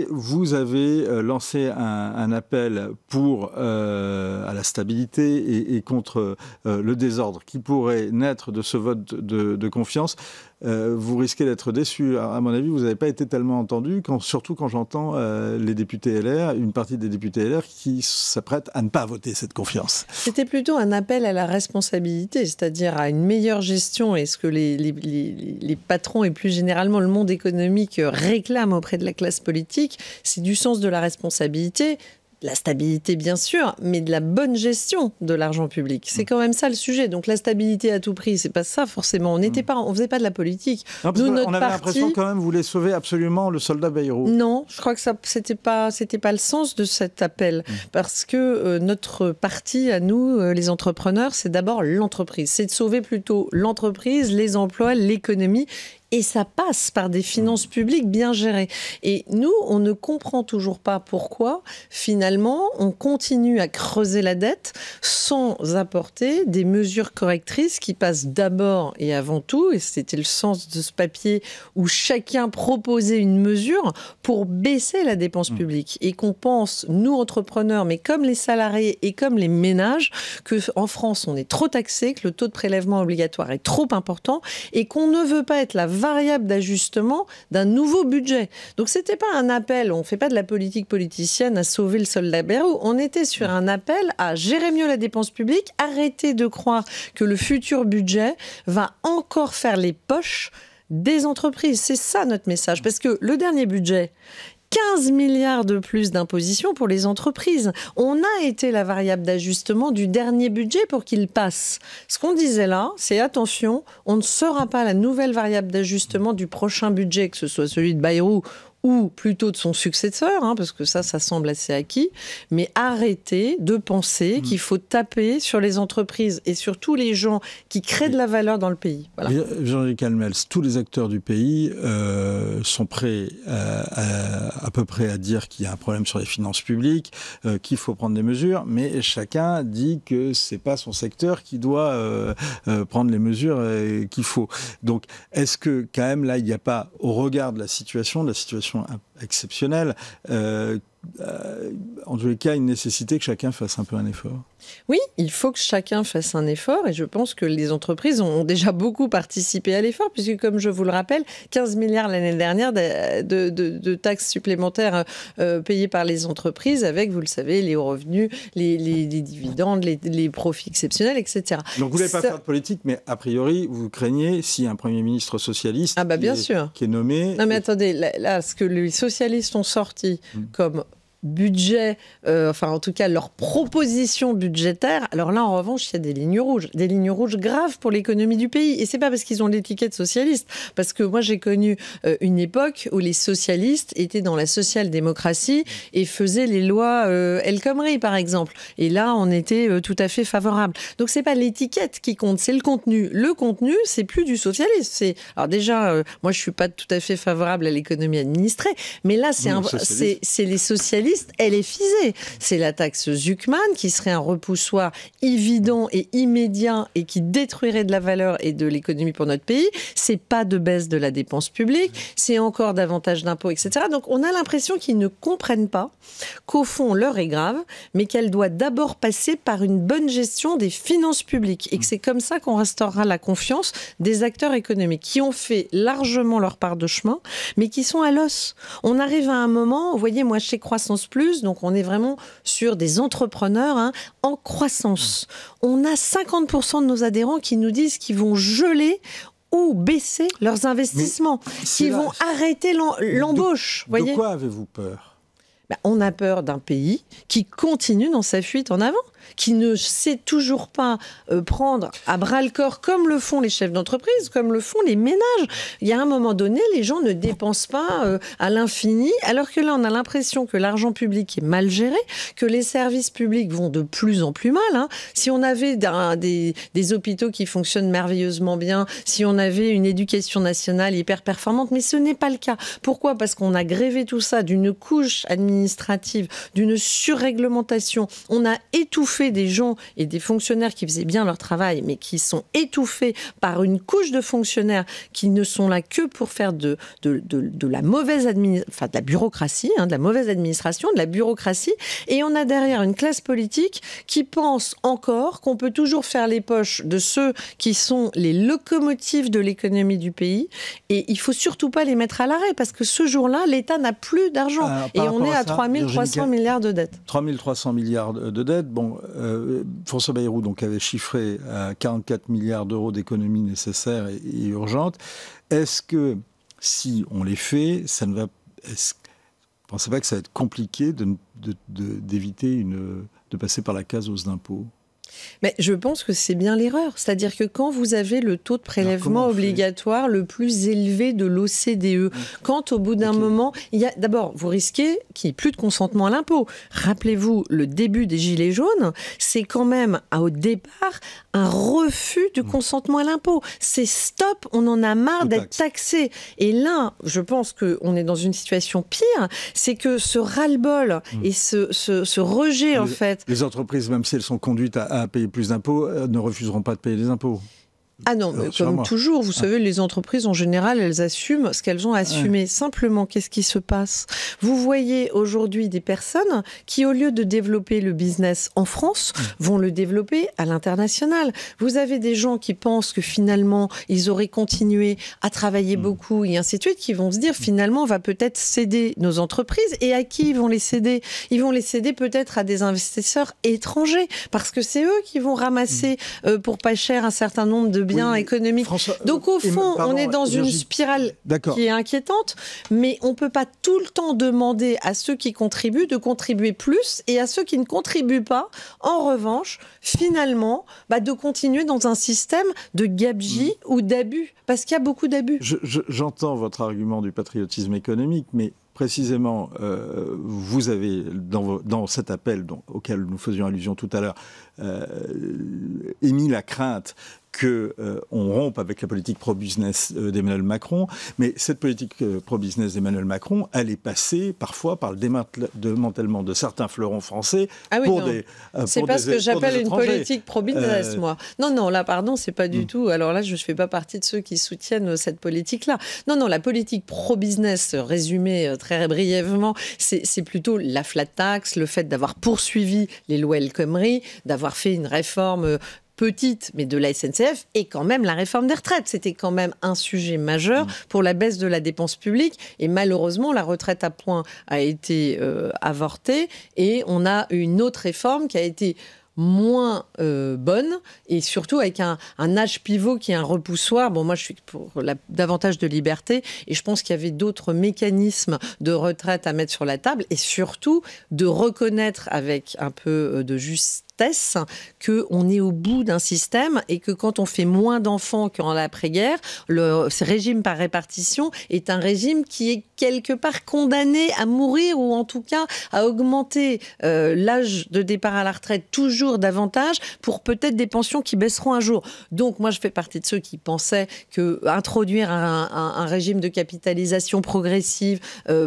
Speaker 1: Vous avez lancé un appel pour à la stabilité et contre le désordre qui pourrait naître de ce vote de confiance. Vous risquez d'être déçu. À mon avis, vous n'avez pas été tellement entendu, surtout quand j'entends les députés LR, une partie des députés LR qui s'apprêtent à ne pas voter cette confiance.
Speaker 6: C'était plutôt un appel à la responsabilité, c'est-à-dire à une meilleure gestion. Et ce que les patrons et plus généralement le monde économique réclament auprès de la classe politique, c'est du sens de la responsabilité. La stabilité, bien sûr, mais de la bonne gestion de l'argent public. C'est quand même ça le sujet. Donc la stabilité à tout prix, c'est pas ça forcément. On faisait pas de la politique.
Speaker 1: Non, parce on avait l'impression quand même vous voulez sauver absolument le soldat Bayrou.
Speaker 6: Non, je crois que c'était pas le sens de cet appel, parce que notre parti à nous, les entrepreneurs, c'est d'abord l'entreprise. C'est de sauver plutôt l'entreprise, les emplois, l'économie. Et ça passe par des finances publiques bien gérées. Et nous, on ne comprend toujours pas pourquoi, finalement, on continue à creuser la dette sans apporter des mesures correctrices qui passent d'abord et avant tout, et c'était le sens de ce papier où chacun proposait une mesure pour baisser la dépense publique. Et qu'on pense, nous entrepreneurs, mais comme les salariés et comme les ménages, qu'en France, on est trop taxé, que le taux de prélèvement obligatoire est trop important et qu'on ne veut pas être la variable d'ajustement d'un nouveau budget. Donc c'était pas un appel, on fait pas de la politique politicienne à sauver le soldat Bayrou, on était sur un appel à gérer mieux la dépense publique, arrêter de croire que le futur budget va encore faire les poches des entreprises. C'est ça notre message, parce que le dernier budget, 15 milliards de plus d'imposition pour les entreprises. On a été la variable d'ajustement du dernier budget pour qu'il passe. Ce qu'on disait là, c'est attention, on ne sera pas la nouvelle variable d'ajustement du prochain budget, que ce soit celui de Bayrou ou plutôt de son successeur, parce que ça semble assez acquis, mais arrêtez de penser qu'il faut taper sur les entreprises et sur tous les gens qui créent de la valeur dans le pays. Voilà.
Speaker 1: Jean-Luc Calmels, tous les acteurs du pays sont prêts à peu près à dire qu'il y a un problème sur les finances publiques, qu'il faut prendre des mesures, mais chacun dit que c'est pas son secteur qui doit prendre les mesures qu'il faut. Donc, est-ce que quand même là, il n'y a pas, au regard de la situation exceptionnelle, en tous les cas, une nécessité que chacun fasse un peu un effort?
Speaker 6: Oui, il faut que chacun fasse un effort et je pense que les entreprises ont déjà beaucoup participé à l'effort puisque, comme je vous le rappelle, 15 milliards l'année dernière de taxes supplémentaires payées par les entreprises avec, vous le savez, les hauts revenus, les dividendes, les profits exceptionnels, etc.
Speaker 1: Donc vous ne voulez pas faire de politique, mais a priori, vous craignez si un Premier ministre socialiste qui est nommé...
Speaker 6: Non mais attendez, là, ce que les socialistes ont sorti comme budget, enfin en tout cas leur proposition budgétaire, alors là en revanche il y a des lignes rouges graves pour l'économie du pays, et c'est pas parce qu'ils ont l'étiquette socialiste, parce que moi j'ai connu une époque où les socialistes étaient dans la social-démocratie et faisaient les lois El Khomri par exemple, et là on était tout à fait favorable. Donc c'est pas l'étiquette qui compte, c'est le contenu. Le contenu, c'est plus du socialisme. Alors déjà, moi je suis pas tout à fait favorable à l'économie administrée, mais là c'est les socialistes existe, elle est fisée. C'est la taxe Zuckman qui serait un repoussoir évident et immédiat et qui détruirait de la valeur et de l'économie pour notre pays. C'est pas de baisse de la dépense publique, c'est encore davantage d'impôts, etc. Donc on a l'impression qu'ils ne comprennent pas qu'au fond l'heure est grave, mais qu'elle doit d'abord passer par une bonne gestion des finances publiques et que c'est comme ça qu'on restaurera la confiance des acteurs économiques qui ont fait largement leur part de chemin, mais qui sont à l'os. On arrive à un moment, vous voyez, moi chez Croissance Plus, donc on est vraiment sur des entrepreneurs en croissance. On a 50% de nos adhérents qui nous disent qu'ils vont geler ou baisser leurs investissements, qui vont arrêter l'embauche.
Speaker 1: De quoi avez-vous peur ?
Speaker 6: On a peur d'un pays qui continue dans sa fuite en avant, qui ne sait toujours pas prendre à bras-le-corps comme le font les chefs d'entreprise, comme le font les ménages. Il y a un moment donné, les gens ne dépensent pas à l'infini, alors que là, on a l'impression que l'argent public est mal géré, que les services publics vont de plus en plus mal. Si on avait des hôpitaux qui fonctionnent merveilleusement bien, si on avait une éducation nationale hyper performante, mais ce n'est pas le cas. Pourquoi ? Parce qu'on a grévé tout ça d'une couche administrative, d'une surréglementation. On a étouffé des gens et des fonctionnaires qui faisaient bien leur travail, mais qui sont étouffés par une couche de fonctionnaires qui ne sont là que pour faire de la mauvaise de la bureaucratie, de la mauvaise administration, de la bureaucratie. Et on a derrière une classe politique qui pense encore qu'on peut toujours faire les poches de ceux qui sont les locomotives de l'économie du pays. Et il faut surtout pas les mettre à l'arrêt parce que ce jour-là, l'État n'a plus d'argent. Et on est à 3 300 milliards de dettes.
Speaker 1: 3 300 milliards de dettes. Bon, François Bayrou donc, avait chiffré à 44 milliards d'euros d'économies nécessaires et urgentes. Est-ce que, si on les fait, ça ne va... Vous ne pensez pas que ça va être compliqué d'éviter de passer par la case hausse d'impôts ?
Speaker 6: Mais je pense que c'est bien l'erreur. C'est-à-dire que quand vous avez le taux de prélèvement obligatoire le plus élevé de l'OCDE, quand au bout d'un moment, d'abord, vous risquez qu'il n'y ait plus de consentement à l'impôt. Rappelez-vous, le début des Gilets jaunes, c'est quand même, au départ, un refus de consentement à l'impôt. C'est stop, on en a marre d'être taxé. Et là, je pense qu'on est dans une situation pire, c'est que ce ras-le-bol et ce rejet, en fait...
Speaker 1: Les entreprises, même si elles sont conduites à payer plus d'impôts, ne refuseront pas de payer les impôts.
Speaker 6: Ah non, mais comme toujours, vous savez, les entreprises, en général, elles assument ce qu'elles ont assumé. Simplement, qu'est-ce qui se passe ? Vous voyez aujourd'hui des personnes qui, au lieu de développer le business en France, vont le développer à l'international. Vous avez des gens qui pensent que finalement, ils auraient continué à travailler beaucoup et ainsi de suite, qui vont se dire, finalement, on va peut-être céder nos entreprises. Et à qui ils vont les céder ? Ils vont les céder peut-être à des investisseurs étrangers, parce que c'est eux qui vont ramasser pour pas cher un certain nombre de biens économiques. Donc au fond, on est dans une spirale qui est inquiétante, mais on ne peut pas tout le temps demander à ceux qui contribuent de contribuer plus et à ceux qui ne contribuent pas, en revanche, finalement, de continuer dans un système de gabegie ou d'abus, parce qu'il y a beaucoup d'abus.
Speaker 1: J'entends votre argument du patriotisme économique, mais précisément, vous avez, dans cet appel auquel nous faisions allusion tout à l'heure, émis la crainte qu'on rompe avec la politique pro-business d'Emmanuel Macron. Mais cette politique pro-business d'Emmanuel Macron, elle est passée parfois par le démantèlement de certains fleurons français
Speaker 6: c'est pas ce que j'appelle une politique pro-business, moi. Non, là, pardon, c'est pas du tout... Alors là, je ne fais pas partie de ceux qui soutiennent cette politique-là. Non, la politique pro-business, résumée très brièvement, c'est plutôt la flat tax, le fait d'avoir poursuivi les lois El Khomri, d'avoir fait une réforme petite, mais de la SNCF, et quand même la réforme des retraites. C'était quand même un sujet majeur pour la baisse de la dépense publique. Et malheureusement, la retraite à points a été avortée. Et on a une autre réforme qui a été moins bonne, et surtout avec un âge pivot qui est un repoussoir. Bon, moi, je suis pour davantage de liberté, et je pense qu'il y avait d'autres mécanismes de retraite à mettre sur la table, et surtout de reconnaître avec un peu de justesse certesse qu'on est au bout d'un système et que quand on fait moins d'enfants qu'en l'après-guerre, ce régime par répartition est un régime qui est quelque part condamné à mourir ou en tout cas à augmenter l'âge de départ à la retraite toujours davantage pour peut-être des pensions qui baisseront un jour. Donc moi je fais partie de ceux qui pensaient que introduire un régime de capitalisation progressive,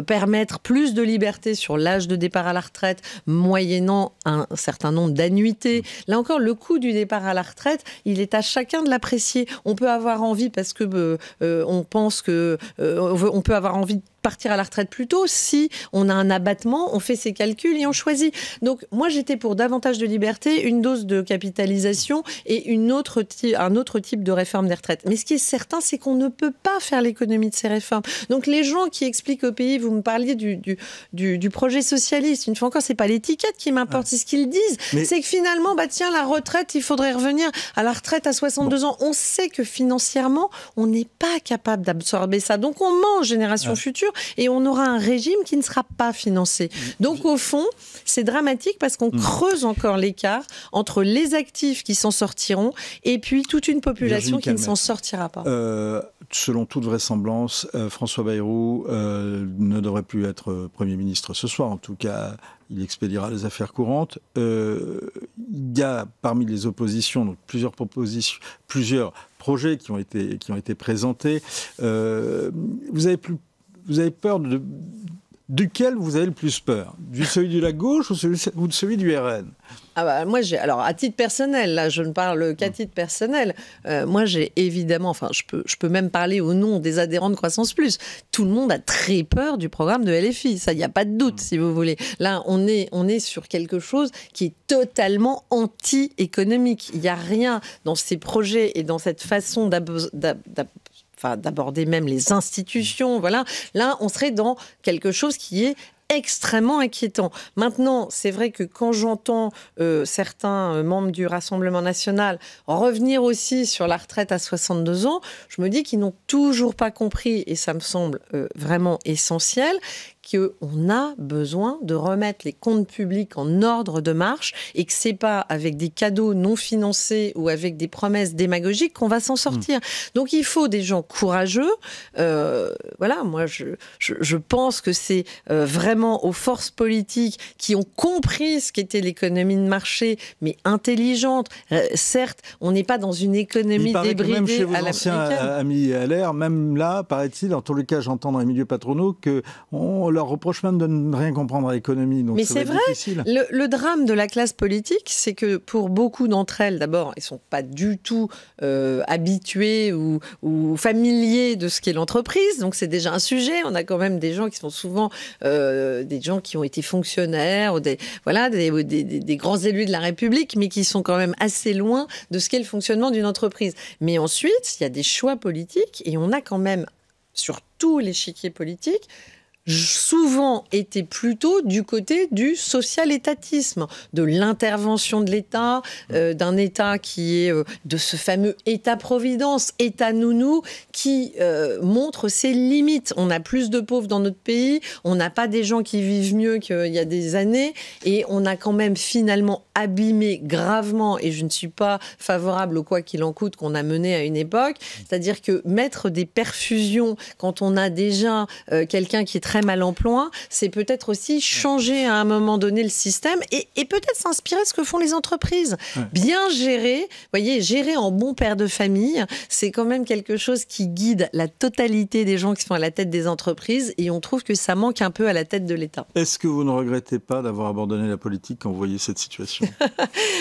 Speaker 6: permettre plus de liberté sur l'âge de départ à la retraite moyennant un certain nombre d'annuités. Là encore, le coût du départ à la retraite, il est à chacun de l'apprécier. On peut avoir envie parce que on pense que on peut avoir envie de partir à la retraite plus tôt. Si on a un abattement, on fait ses calculs et on choisit. Donc moi j'étais pour davantage de liberté, une dose de capitalisation et un autre type de réforme des retraites. Mais ce qui est certain, c'est qu'on ne peut pas faire l'économie de ces réformes. Donc les gens qui expliquent au pays, vous me parliez du projet socialiste, une fois encore, c'est pas l'étiquette qui m'importe, c'est ce qu'ils disent. Mais c'est que finalement, tiens, la retraite, il faudrait revenir à la retraite à 62 ans. On sait que financièrement, on n'est pas capable d'absorber ça. Donc on ment aux générations futures et on aura un régime qui ne sera pas financé. Donc au fond, c'est dramatique parce qu'on creuse encore l'écart entre les actifs qui s'en sortiront et puis toute une population qui ne s'en sortira pas.
Speaker 1: Selon toute vraisemblance, François Bayrou ne devrait plus être Premier ministre ce soir. En tout cas, il expédiera les affaires courantes. Il y a parmi les oppositions donc plusieurs projets qui ont été présentés. Vous avez peur duquel vous avez le plus peur ? Celui de la gauche ou celui du RN ?
Speaker 6: Moi, alors à titre personnel, là, je ne parle qu'à titre personnel. Moi, j'ai évidemment, je peux même parler au nom des adhérents de Croissance Plus. Tout le monde a très peur du programme de LFI. Ça, il n'y a pas de doute, si vous voulez. Là, on est sur quelque chose qui est totalement anti-économique. Il n'y a rien dans ces projets et dans cette façon d'aborder même les institutions. Voilà. Là, on serait dans quelque chose qui est extrêmement inquiétant. Maintenant, c'est vrai que quand j'entends certains membres du Rassemblement national revenir aussi sur la retraite à 62 ans, je me dis qu'ils n'ont toujours pas compris, et ça me semble vraiment essentiel, qu'on a besoin de remettre les comptes publics en ordre de marche et que c'est pas avec des cadeaux non financés ou avec des promesses démagogiques qu'on va s'en sortir. Donc il faut des gens courageux. Voilà, moi je pense que c'est vraiment aux forces politiques qui ont compris ce qu'était l'économie de marché, mais intelligente. Certes, on n'est pas dans une économie débridée
Speaker 1: même chez vos
Speaker 6: à
Speaker 1: anciens
Speaker 6: l'américaine.
Speaker 1: amis LR, même là, paraît-il, en tous les cas, j'entends dans les milieux patronaux qu'on leur reproche même de ne rien comprendre à l'économie. Donc
Speaker 6: mais
Speaker 1: ça
Speaker 6: c'est
Speaker 1: va
Speaker 6: vrai,
Speaker 1: être difficile.
Speaker 6: le drame de la classe politique, c'est que pour beaucoup d'entre elles, d'abord, elles ne sont pas du tout habituées ou familiers de ce qu'est l'entreprise. Donc c'est déjà un sujet. On a quand même des gens qui sont souvent des gens qui ont été fonctionnaires, ou des grands élus de la République, mais qui sont quand même assez loin de ce qu'est le fonctionnement d'une entreprise. Mais ensuite, il y a des choix politiques et on a quand même, sur tout l'échiquier politique, souvent été plutôt du côté du social-étatisme, de l'intervention de l'État, d'un État qui est de ce fameux État-providence, État-nounou, qui montre ses limites. On a plus de pauvres dans notre pays, on n'a pas des gens qui vivent mieux qu'il y a des années, et on a quand même finalement abîmé gravement, et je ne suis pas favorable au quoi qu'il en coûte qu'on a mené à une époque, c'est-à-dire que mettre des perfusions quand on a déjà quelqu'un qui est très mal en point, c'est peut-être aussi changer à un moment donné le système et peut-être s'inspirer de ce que font les entreprises. Ouais. Bien gérer, vous voyez, gérer en bon père de famille, c'est quand même quelque chose qui guide la totalité des gens qui sont à la tête des entreprises et on trouve que ça manque un peu à la tête de l'État.
Speaker 1: Est-ce que vous ne regrettez pas d'avoir abandonné la politique quand vous voyez cette situation ?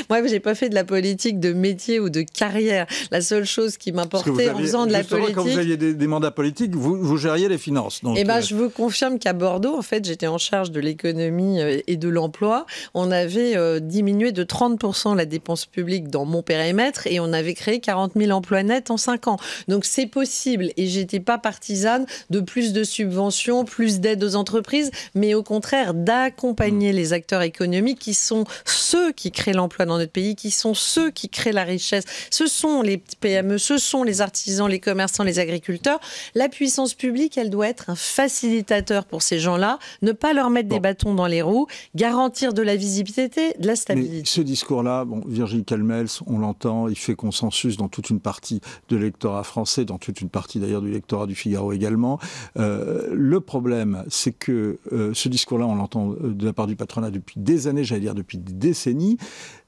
Speaker 6: Moi, je n'ai pas fait de la politique de métier ou de carrière. La seule chose qui m'importait en faisant de la politique...
Speaker 1: Quand vous aviez des mandats politiques, vous gériez les finances. Donc,
Speaker 6: je vous confirme qu'à Bordeaux, en fait, j'étais en charge de l'économie et de l'emploi. On avait diminué de 30% la dépense publique dans mon périmètre et on avait créé 40 000 emplois nets en 5 ans. Donc c'est possible et j'étais pas partisane de plus de subventions, plus d'aides aux entreprises, mais au contraire d'accompagner les acteurs économiques qui sont ceux qui créent l'emploi dans notre pays, qui sont ceux qui créent la richesse. Ce sont les PME, ce sont les artisans, les commerçants, les agriculteurs. La puissance publique, elle doit être un facilitateur porteur pour ces gens-là, ne pas leur mettre des bâtons dans les roues, garantir de la visibilité, de la stabilité.
Speaker 1: Mais ce discours-là, Virginie Calmels, on l'entend, il fait consensus dans toute une partie de l'électorat français, dans toute une partie d'ailleurs du lectorat du Figaro également. Le problème, c'est que ce discours-là, on l'entend de la part du patronat depuis des années, j'allais dire depuis des décennies,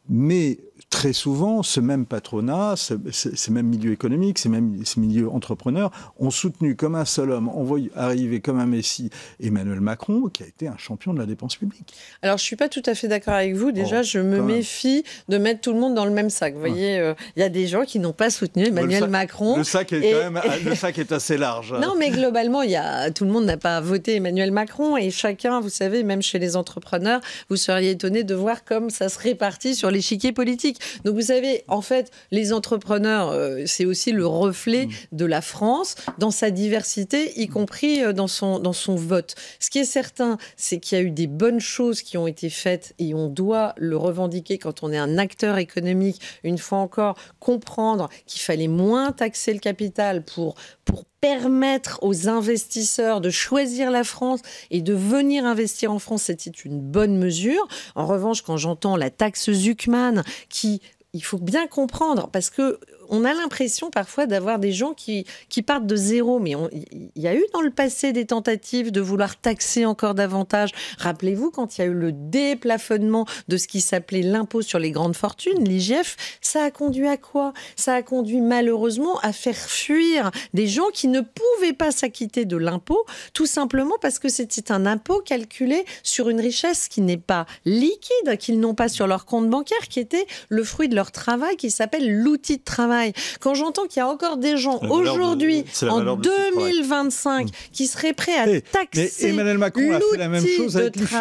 Speaker 1: mais très souvent, ce même patronat, ces mêmes milieux économiques, ces milieux entrepreneurs ont soutenu comme un seul homme, on voit arriver comme un messie Emmanuel Macron, qui a été un champion de la dépense publique.
Speaker 6: Alors, je ne suis pas tout à fait d'accord avec vous. Déjà, je me méfie de mettre tout le monde dans le même sac. Vous voyez, il y a des gens qui n'ont pas soutenu Emmanuel Macron.
Speaker 1: Le sac est le sac est assez large.
Speaker 6: Non, mais globalement, tout le monde n'a pas voté Emmanuel Macron. Et chacun, vous savez, même chez les entrepreneurs, vous seriez étonné de voir comme ça se répartit sur l'échiquier politique. Donc, vous savez, en fait, les entrepreneurs, c'est aussi le reflet de la France dans sa diversité, y compris dans son vote. Ce qui est certain, c'est qu'il y a eu des bonnes choses qui ont été faites et on doit le revendiquer quand on est un acteur économique. Une fois encore, comprendre qu'il fallait moins taxer le capital pour permettre aux investisseurs de choisir la France et de venir investir en France, c'était une bonne mesure. En revanche, quand j'entends la taxe Zuckman, il faut bien comprendre, parce que on a l'impression parfois d'avoir des gens qui partent de zéro, mais il y a eu dans le passé des tentatives de vouloir taxer encore davantage. Rappelez-vous, quand il y a eu le déplafonnement de ce qui s'appelait l'impôt sur les grandes fortunes, l'IGF, ça a conduit à quoi? Ça a conduit malheureusement à faire fuir des gens qui ne pouvaient pas s'acquitter de l'impôt, tout simplement parce que c'était un impôt calculé sur une richesse qui n'est pas liquide, qu'ils n'ont pas sur leur compte bancaire, qui était le fruit de leur travail, qui s'appelle l'outil de travail. Quand j'entends qu'il y a encore des gens aujourd'hui, en 2025, qui seraient prêts à taxer
Speaker 1: Emmanuel Macron a fait la même chose avec l'IFI.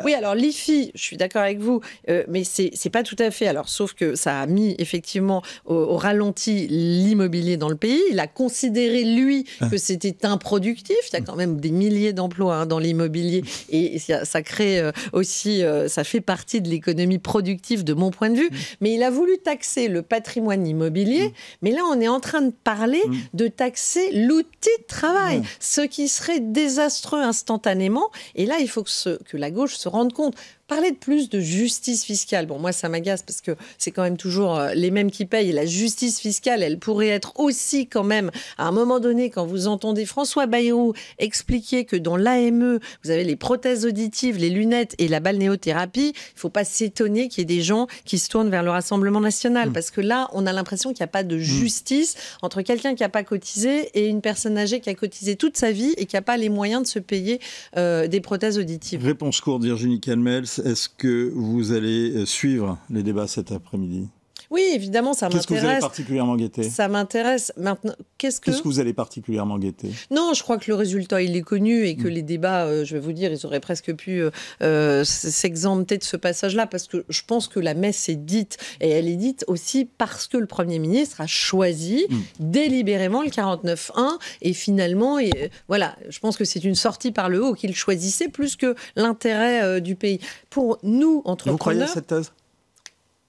Speaker 6: Oui, alors l'IFI, je suis d'accord avec vous, mais c'est pas tout à fait. Alors, sauf que ça a mis effectivement au ralenti l'immobilier dans le pays. Il a considéré, lui, que c'était improductif. Il y a quand même des milliers d'emplois dans l'immobilier et ça crée aussi, ça fait partie de l'économie productive de mon point de vue. Mais il a voulu taxer le patrimoine immobilier. Mais là, on est en train de parler de taxer l'outil de travail, ce qui serait désastreux instantanément. Et là, il faut que la gauche se rendre compte. Parler de plus de justice fiscale, bon, moi ça m'agace parce que c'est quand même toujours les mêmes qui payent. Et la justice fiscale, elle pourrait être aussi quand même, à un moment donné, quand vous entendez François Bayrou expliquer que dans l'AME, vous avez les prothèses auditives, les lunettes et la balnéothérapie, il ne faut pas s'étonner qu'il y ait des gens qui se tournent vers le Rassemblement national. Parce que là, on a l'impression qu'il n'y a pas de justice entre quelqu'un qui n'a pas cotisé et une personne âgée qui a cotisé toute sa vie et qui n'a pas les moyens de se payer des prothèses auditives.
Speaker 1: Réponse courte, Virginie Calmels. Est-ce que vous allez suivre les débats cet après-midi ?
Speaker 6: Oui, évidemment, ça m'intéresse.
Speaker 1: Qu'est-ce que vous allez particulièrement guetter ?
Speaker 6: Ça m'intéresse. Maintenant, qu'est-ce que
Speaker 1: vous allez particulièrement guetter ?
Speaker 6: Non, je crois que le résultat, il est connu et que les débats, je vais vous dire, ils auraient presque pu s'exempter de ce passage-là parce que je pense que la messe est dite et elle est dite aussi parce que le Premier ministre a choisi délibérément le 49.1 et finalement, voilà, je pense que c'est une sortie par le haut qu'il choisissait plus que l'intérêt du pays. Pour nous, entrepreneurs...
Speaker 1: Vous croyez à cette thèse ?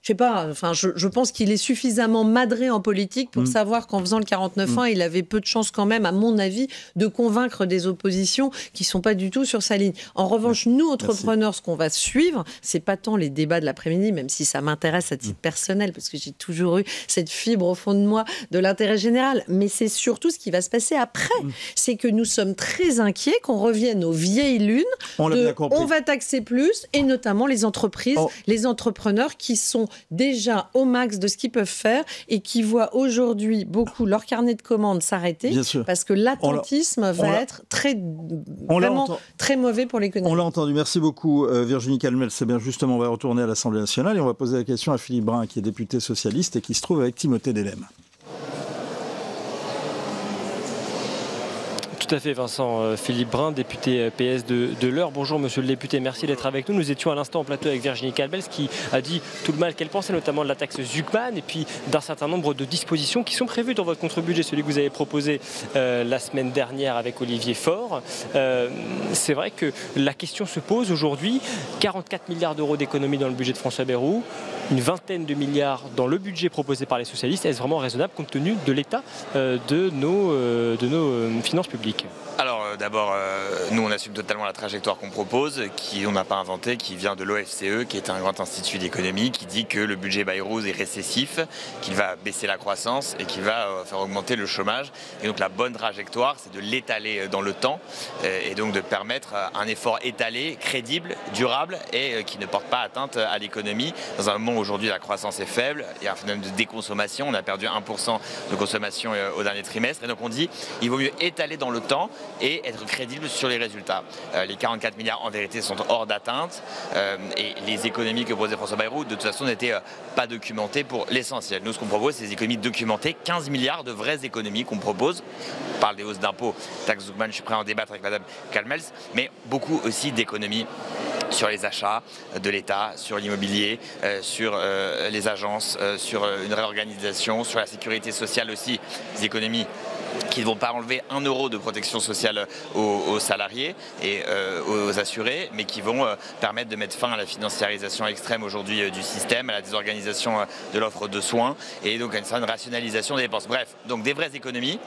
Speaker 6: Je sais pas, enfin, je pense qu'il est suffisamment madré en politique pour savoir qu'en faisant le 49.1, il avait peu de chances quand même, à mon avis, de convaincre des oppositions qui sont pas du tout sur sa ligne. En revanche, nous, entrepreneurs, ce qu'on va suivre, c'est pas tant les débats de l'après-midi, même si ça m'intéresse à titre personnel, parce que j'ai toujours eu cette fibre au fond de moi de l'intérêt général, mais c'est surtout ce qui va se passer après. C'est que nous sommes très inquiets qu'on revienne aux vieilles lunes, on va taxer plus, et notamment les entreprises, les entrepreneurs qui sont déjà au max de ce qu'ils peuvent faire et qui voient aujourd'hui beaucoup leur carnet de commandes s'arrêter parce que l'attentisme va être vraiment très mauvais pour l'économie.
Speaker 1: On l'a entendu. Merci beaucoup Virginie Calmels. C'est bien, justement, on va retourner à l'Assemblée nationale et on va poser la question à Philippe Brun qui est député socialiste et qui se trouve avec Timothée Delem.
Speaker 2: Tout à fait, Vincent. Philippe Brun, député PS de l'Eure. Bonjour, monsieur le député, merci d'être avec nous. Nous étions à l'instant en plateau avec Virginie Calmels qui a dit tout le mal qu'elle pensait, notamment de la taxe Zuckman et puis d'un certain nombre de dispositions qui sont prévues dans votre contre-budget, celui que vous avez proposé la semaine dernière avec Olivier Faure. C'est vrai que la question se pose aujourd'hui. 44 milliards d'euros d'économies dans le budget de François Bayrou, une vingtaine de milliards dans le budget proposé par les socialistes. Est-ce vraiment raisonnable compte tenu de l'état de nos finances publiques ?
Speaker 3: Alors,
Speaker 7: d'abord, nous on assume totalement la trajectoire qu'on propose, on n'a pas inventé, qui vient de l'OFCE, qui est un grand institut d'économie, qui dit que le budget Bayrou est récessif, qu'il va baisser la croissance et qu'il va faire augmenter le chômage. Et donc la bonne trajectoire, c'est de l'étaler dans le temps et donc de permettre un effort étalé, crédible, durable et qui ne porte pas atteinte à l'économie. Dans un moment où aujourd'hui la croissance est faible, il y a un phénomène de déconsommation, on a perdu 1% de consommation au dernier trimestre. Et donc on dit il vaut mieux étaler dans le temps et être crédible sur les résultats. Les 44 milliards en vérité sont hors d'atteinte et les économies que proposait François Bayrou de toute façon n'étaient pas documentées pour l'essentiel. Nous ce qu'on propose c'est des économies documentées, 15 milliards de vraies économies qu'on propose. On parle des hausses d'impôts, taxe Zuckman, je suis prêt à en débattre avec Madame Calmels, mais beaucoup aussi d'économies sur les achats de l'État, sur l'immobilier, sur les agences, sur une réorganisation, sur la sécurité sociale aussi, des économies qui ne vont pas enlever 1 euro de protection sociale aux salariés et aux assurés, mais qui vont permettre de mettre fin à la financiarisation extrême aujourd'hui du système, à la désorganisation de l'offre de soins et donc à une certaine rationalisation des dépenses. Bref, donc des vraies économies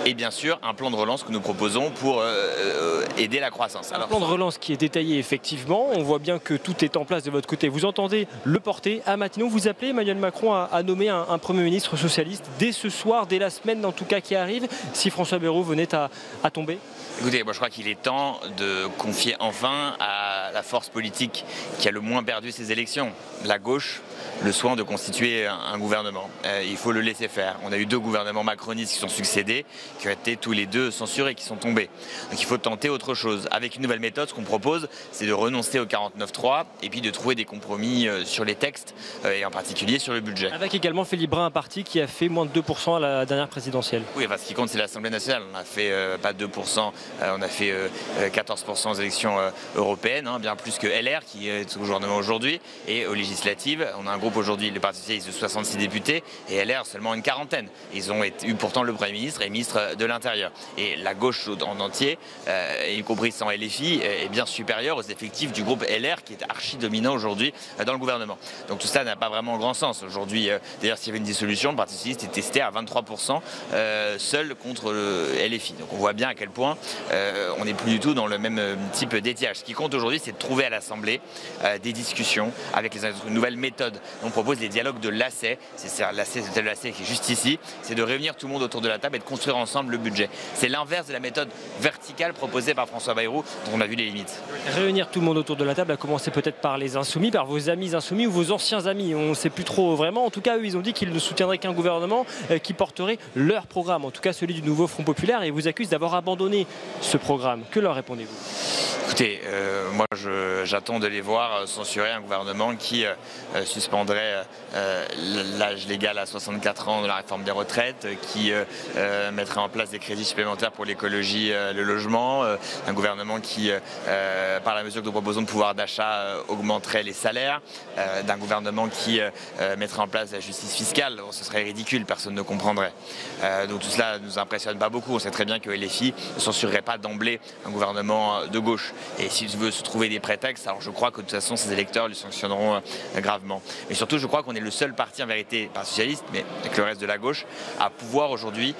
Speaker 7: et bien sûr un plan de relance que nous proposons pour aider la croissance.
Speaker 2: Un plan de relance qui est détaillé effectivement, on voit bien que tout est en place de votre côté. Vous entendez le porter à Matignon, vous appelez Emmanuel Macron à nommer un Premier ministre socialiste dès ce soir, dès la semaine en tout cas qui arrive, si François Bayrou venait à tomber?
Speaker 7: Écoutez, moi je crois qu'il est temps de confier enfin à la force politique qui a le moins perdu ces élections, la gauche, le soin de constituer un gouvernement. Il faut le laisser faire. On a eu 2 gouvernements macronistes qui sont succédés, qui ont été tous les 2 censurés, qui sont tombés. Donc il faut tenter autre chose. Avec une nouvelle méthode, ce qu'on propose, c'est de renoncer au 49.3 et puis de trouver des compromis sur les textes et en particulier sur le budget.
Speaker 2: Avec également Philippe Brun, un parti qui a fait moins de 2% à la dernière présidentielle.
Speaker 7: Oui, enfin, ce qui compte, c'est l'Assemblée nationale. On a fait pas 2%, on a fait 14% aux élections européennes, bien plus que LR qui est au gouvernement aujourd'hui. Et aux législatives, on a un groupe aujourd'hui, le Parti socialiste, de 66 députés et LR seulement une quarantaine. Ils ont eu pourtant le Premier ministre et le ministre de l'Intérieur. Et la gauche en entier, y compris sans LFI, est bien supérieure aux effectifs du groupe LR qui est archi dominant aujourd'hui dans le gouvernement. Donc tout ça n'a pas vraiment grand sens. Aujourd'hui, d'ailleurs, s'il y avait une dissolution, le Parti socialiste est testé à 23% seul contre le LFI. Donc on voit bien à quel point on n'est plus du tout dans le même type d'étiage. Ce qui compte aujourd'hui, c'est de trouver à l'Assemblée des discussions avec une nouvelle méthode. On propose les dialogues de l'ACE, c'est l'ACE qui est juste ici, c'est de réunir tout le monde autour de la table et de construire ensemble le budget. C'est l'inverse de la méthode verticale proposée par François Bayrou, dont on a vu les limites.
Speaker 2: Réunir tout le monde autour de la table, à commencer peut-être par les insoumis, par vos amis insoumis ou vos anciens amis, on ne sait plus trop vraiment. En tout cas, eux, ils ont dit qu'ils ne soutiendraient qu'un gouvernement qui porterait leur programme, en tout cas celui du nouveau Front Populaire, et vous accusent d'avoir abandonné ce programme. Que leur répondez-vous ?
Speaker 7: Écoutez, moi j'attends de les voir censurer un gouvernement qui suspendrait l'âge légal à 64 ans de la réforme des retraites, qui mettrait en place des crédits supplémentaires pour l'écologie, le logement, un gouvernement qui, par la mesure que nous proposons de pouvoir d'achat, augmenterait les salaires, d'un gouvernement qui mettrait en place la justice fiscale. Bon, ce serait ridicule, personne ne comprendrait. Donc tout cela ne nous impressionne pas beaucoup. On sait très bien que LFI ne censurerait pas d'emblée un gouvernement de gauche. Et s'il veut se trouver des prétextes, alors je crois que de toute façon ses électeurs lui sanctionneront gravement. Mais surtout, je crois qu'on est le seul parti en vérité, pas socialiste, mais avec le reste de la gauche, à pouvoir aujourd'hui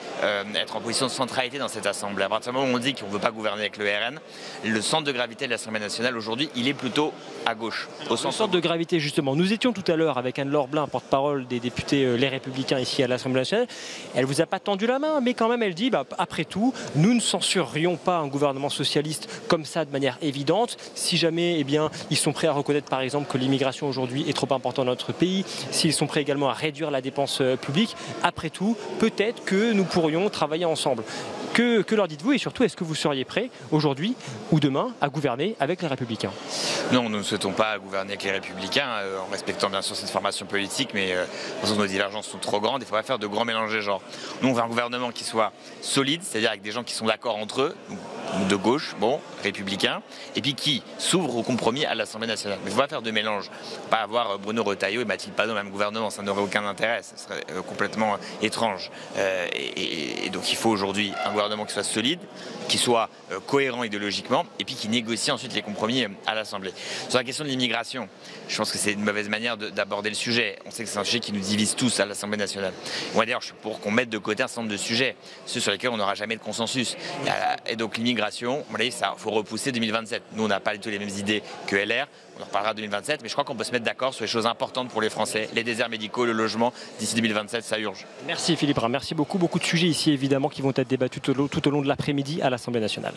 Speaker 7: être en position de centralité dans cette Assemblée. À partir du moment où on dit qu'on ne veut pas gouverner avec le RN, le centre de gravité de l'Assemblée nationale aujourd'hui, il est plutôt à gauche.
Speaker 2: Au centre de gravité, justement. Nous étions tout à l'heure avec Anne-Laure Blin, porte-parole des députés Les Républicains ici à l'Assemblée nationale. Elle vous a pas tendu la main, mais quand même elle dit, après tout, nous ne censurions pas un gouvernement socialiste comme ça de manière évidente. Si jamais ils sont prêts à reconnaître par exemple que l'immigration aujourd'hui est trop importante dans notre pays, s'ils sont prêts également à réduire la dépense publique, après tout, peut-être que nous pourrions travailler ensemble. Que leur dites-vous et surtout, est-ce que vous seriez prêts aujourd'hui ou demain à gouverner avec les Républicains ?
Speaker 7: Non, nous ne souhaitons pas gouverner avec les Républicains en respectant bien sûr cette formation politique, mais nos divergences sont trop grandes, il ne faut pas faire de grands mélanges des genres. Nous, on veut un gouvernement qui soit solide, c'est-à-dire avec des gens qui sont d'accord entre eux, de gauche, républicains, et puis qui s'ouvre au compromis à l'Assemblée nationale. Mais il ne faut pas faire de mélange, pas avoir Bruno Retailleau et Mathilde Panot au même gouvernement, ça n'aurait aucun intérêt, ça serait complètement étrange. Et donc il faut aujourd'hui un gouvernement qui soit solide, qui soit cohérent idéologiquement, et puis qui négocie ensuite les compromis à l'Assemblée. Sur la question de l'immigration, je pense que c'est une mauvaise manière d'aborder le sujet. On sait que c'est un sujet qui nous divise tous à l'Assemblée nationale. Moi d'ailleurs, je suis pour qu'on mette de côté un certain nombre de sujets, ceux sur lesquels on n'aura jamais de consensus. Et donc l'immigration, l'immigration, il faut repousser 2027. Nous, on n'a pas du tout les mêmes idées que LR. On en reparlera en 2027, mais je crois qu'on peut se mettre d'accord sur les choses importantes pour les Français, les déserts médicaux, le logement. D'ici 2027, ça urge.
Speaker 2: Merci Philippe Brun, merci beaucoup. Beaucoup de sujets ici, évidemment, qui vont être débattus tout au long de l'après-midi à l'Assemblée nationale.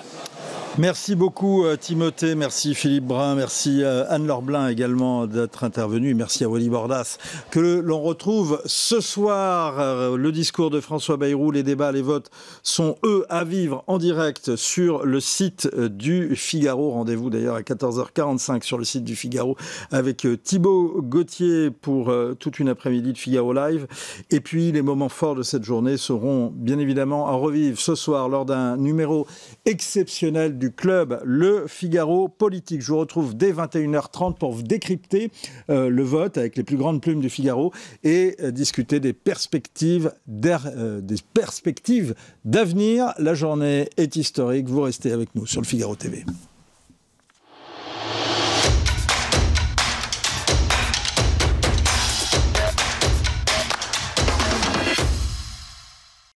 Speaker 1: Merci beaucoup Timothée, merci Philippe Brun, merci Anne-Laure Blin également d'être intervenue, merci à Wally Bordas. Que l'on retrouve ce soir le discours de François Bayrou, les débats, les votes sont eux à vivre en direct sur le site du Figaro. Rendez-vous d'ailleurs à 14h45 sur le site du Figaro avec Thibaut Gauthier pour toute une après-midi de Figaro Live. Et puis les moments forts de cette journée seront bien évidemment à revivre ce soir lors d'un numéro exceptionnel du club Le Figaro Politique. Je vous retrouve dès 21h30 pour décrypter le vote avec les plus grandes plumes du Figaro et discuter des perspectives d'avenir. La journée est historique. Vous restez avec nous sur le Figaro TV.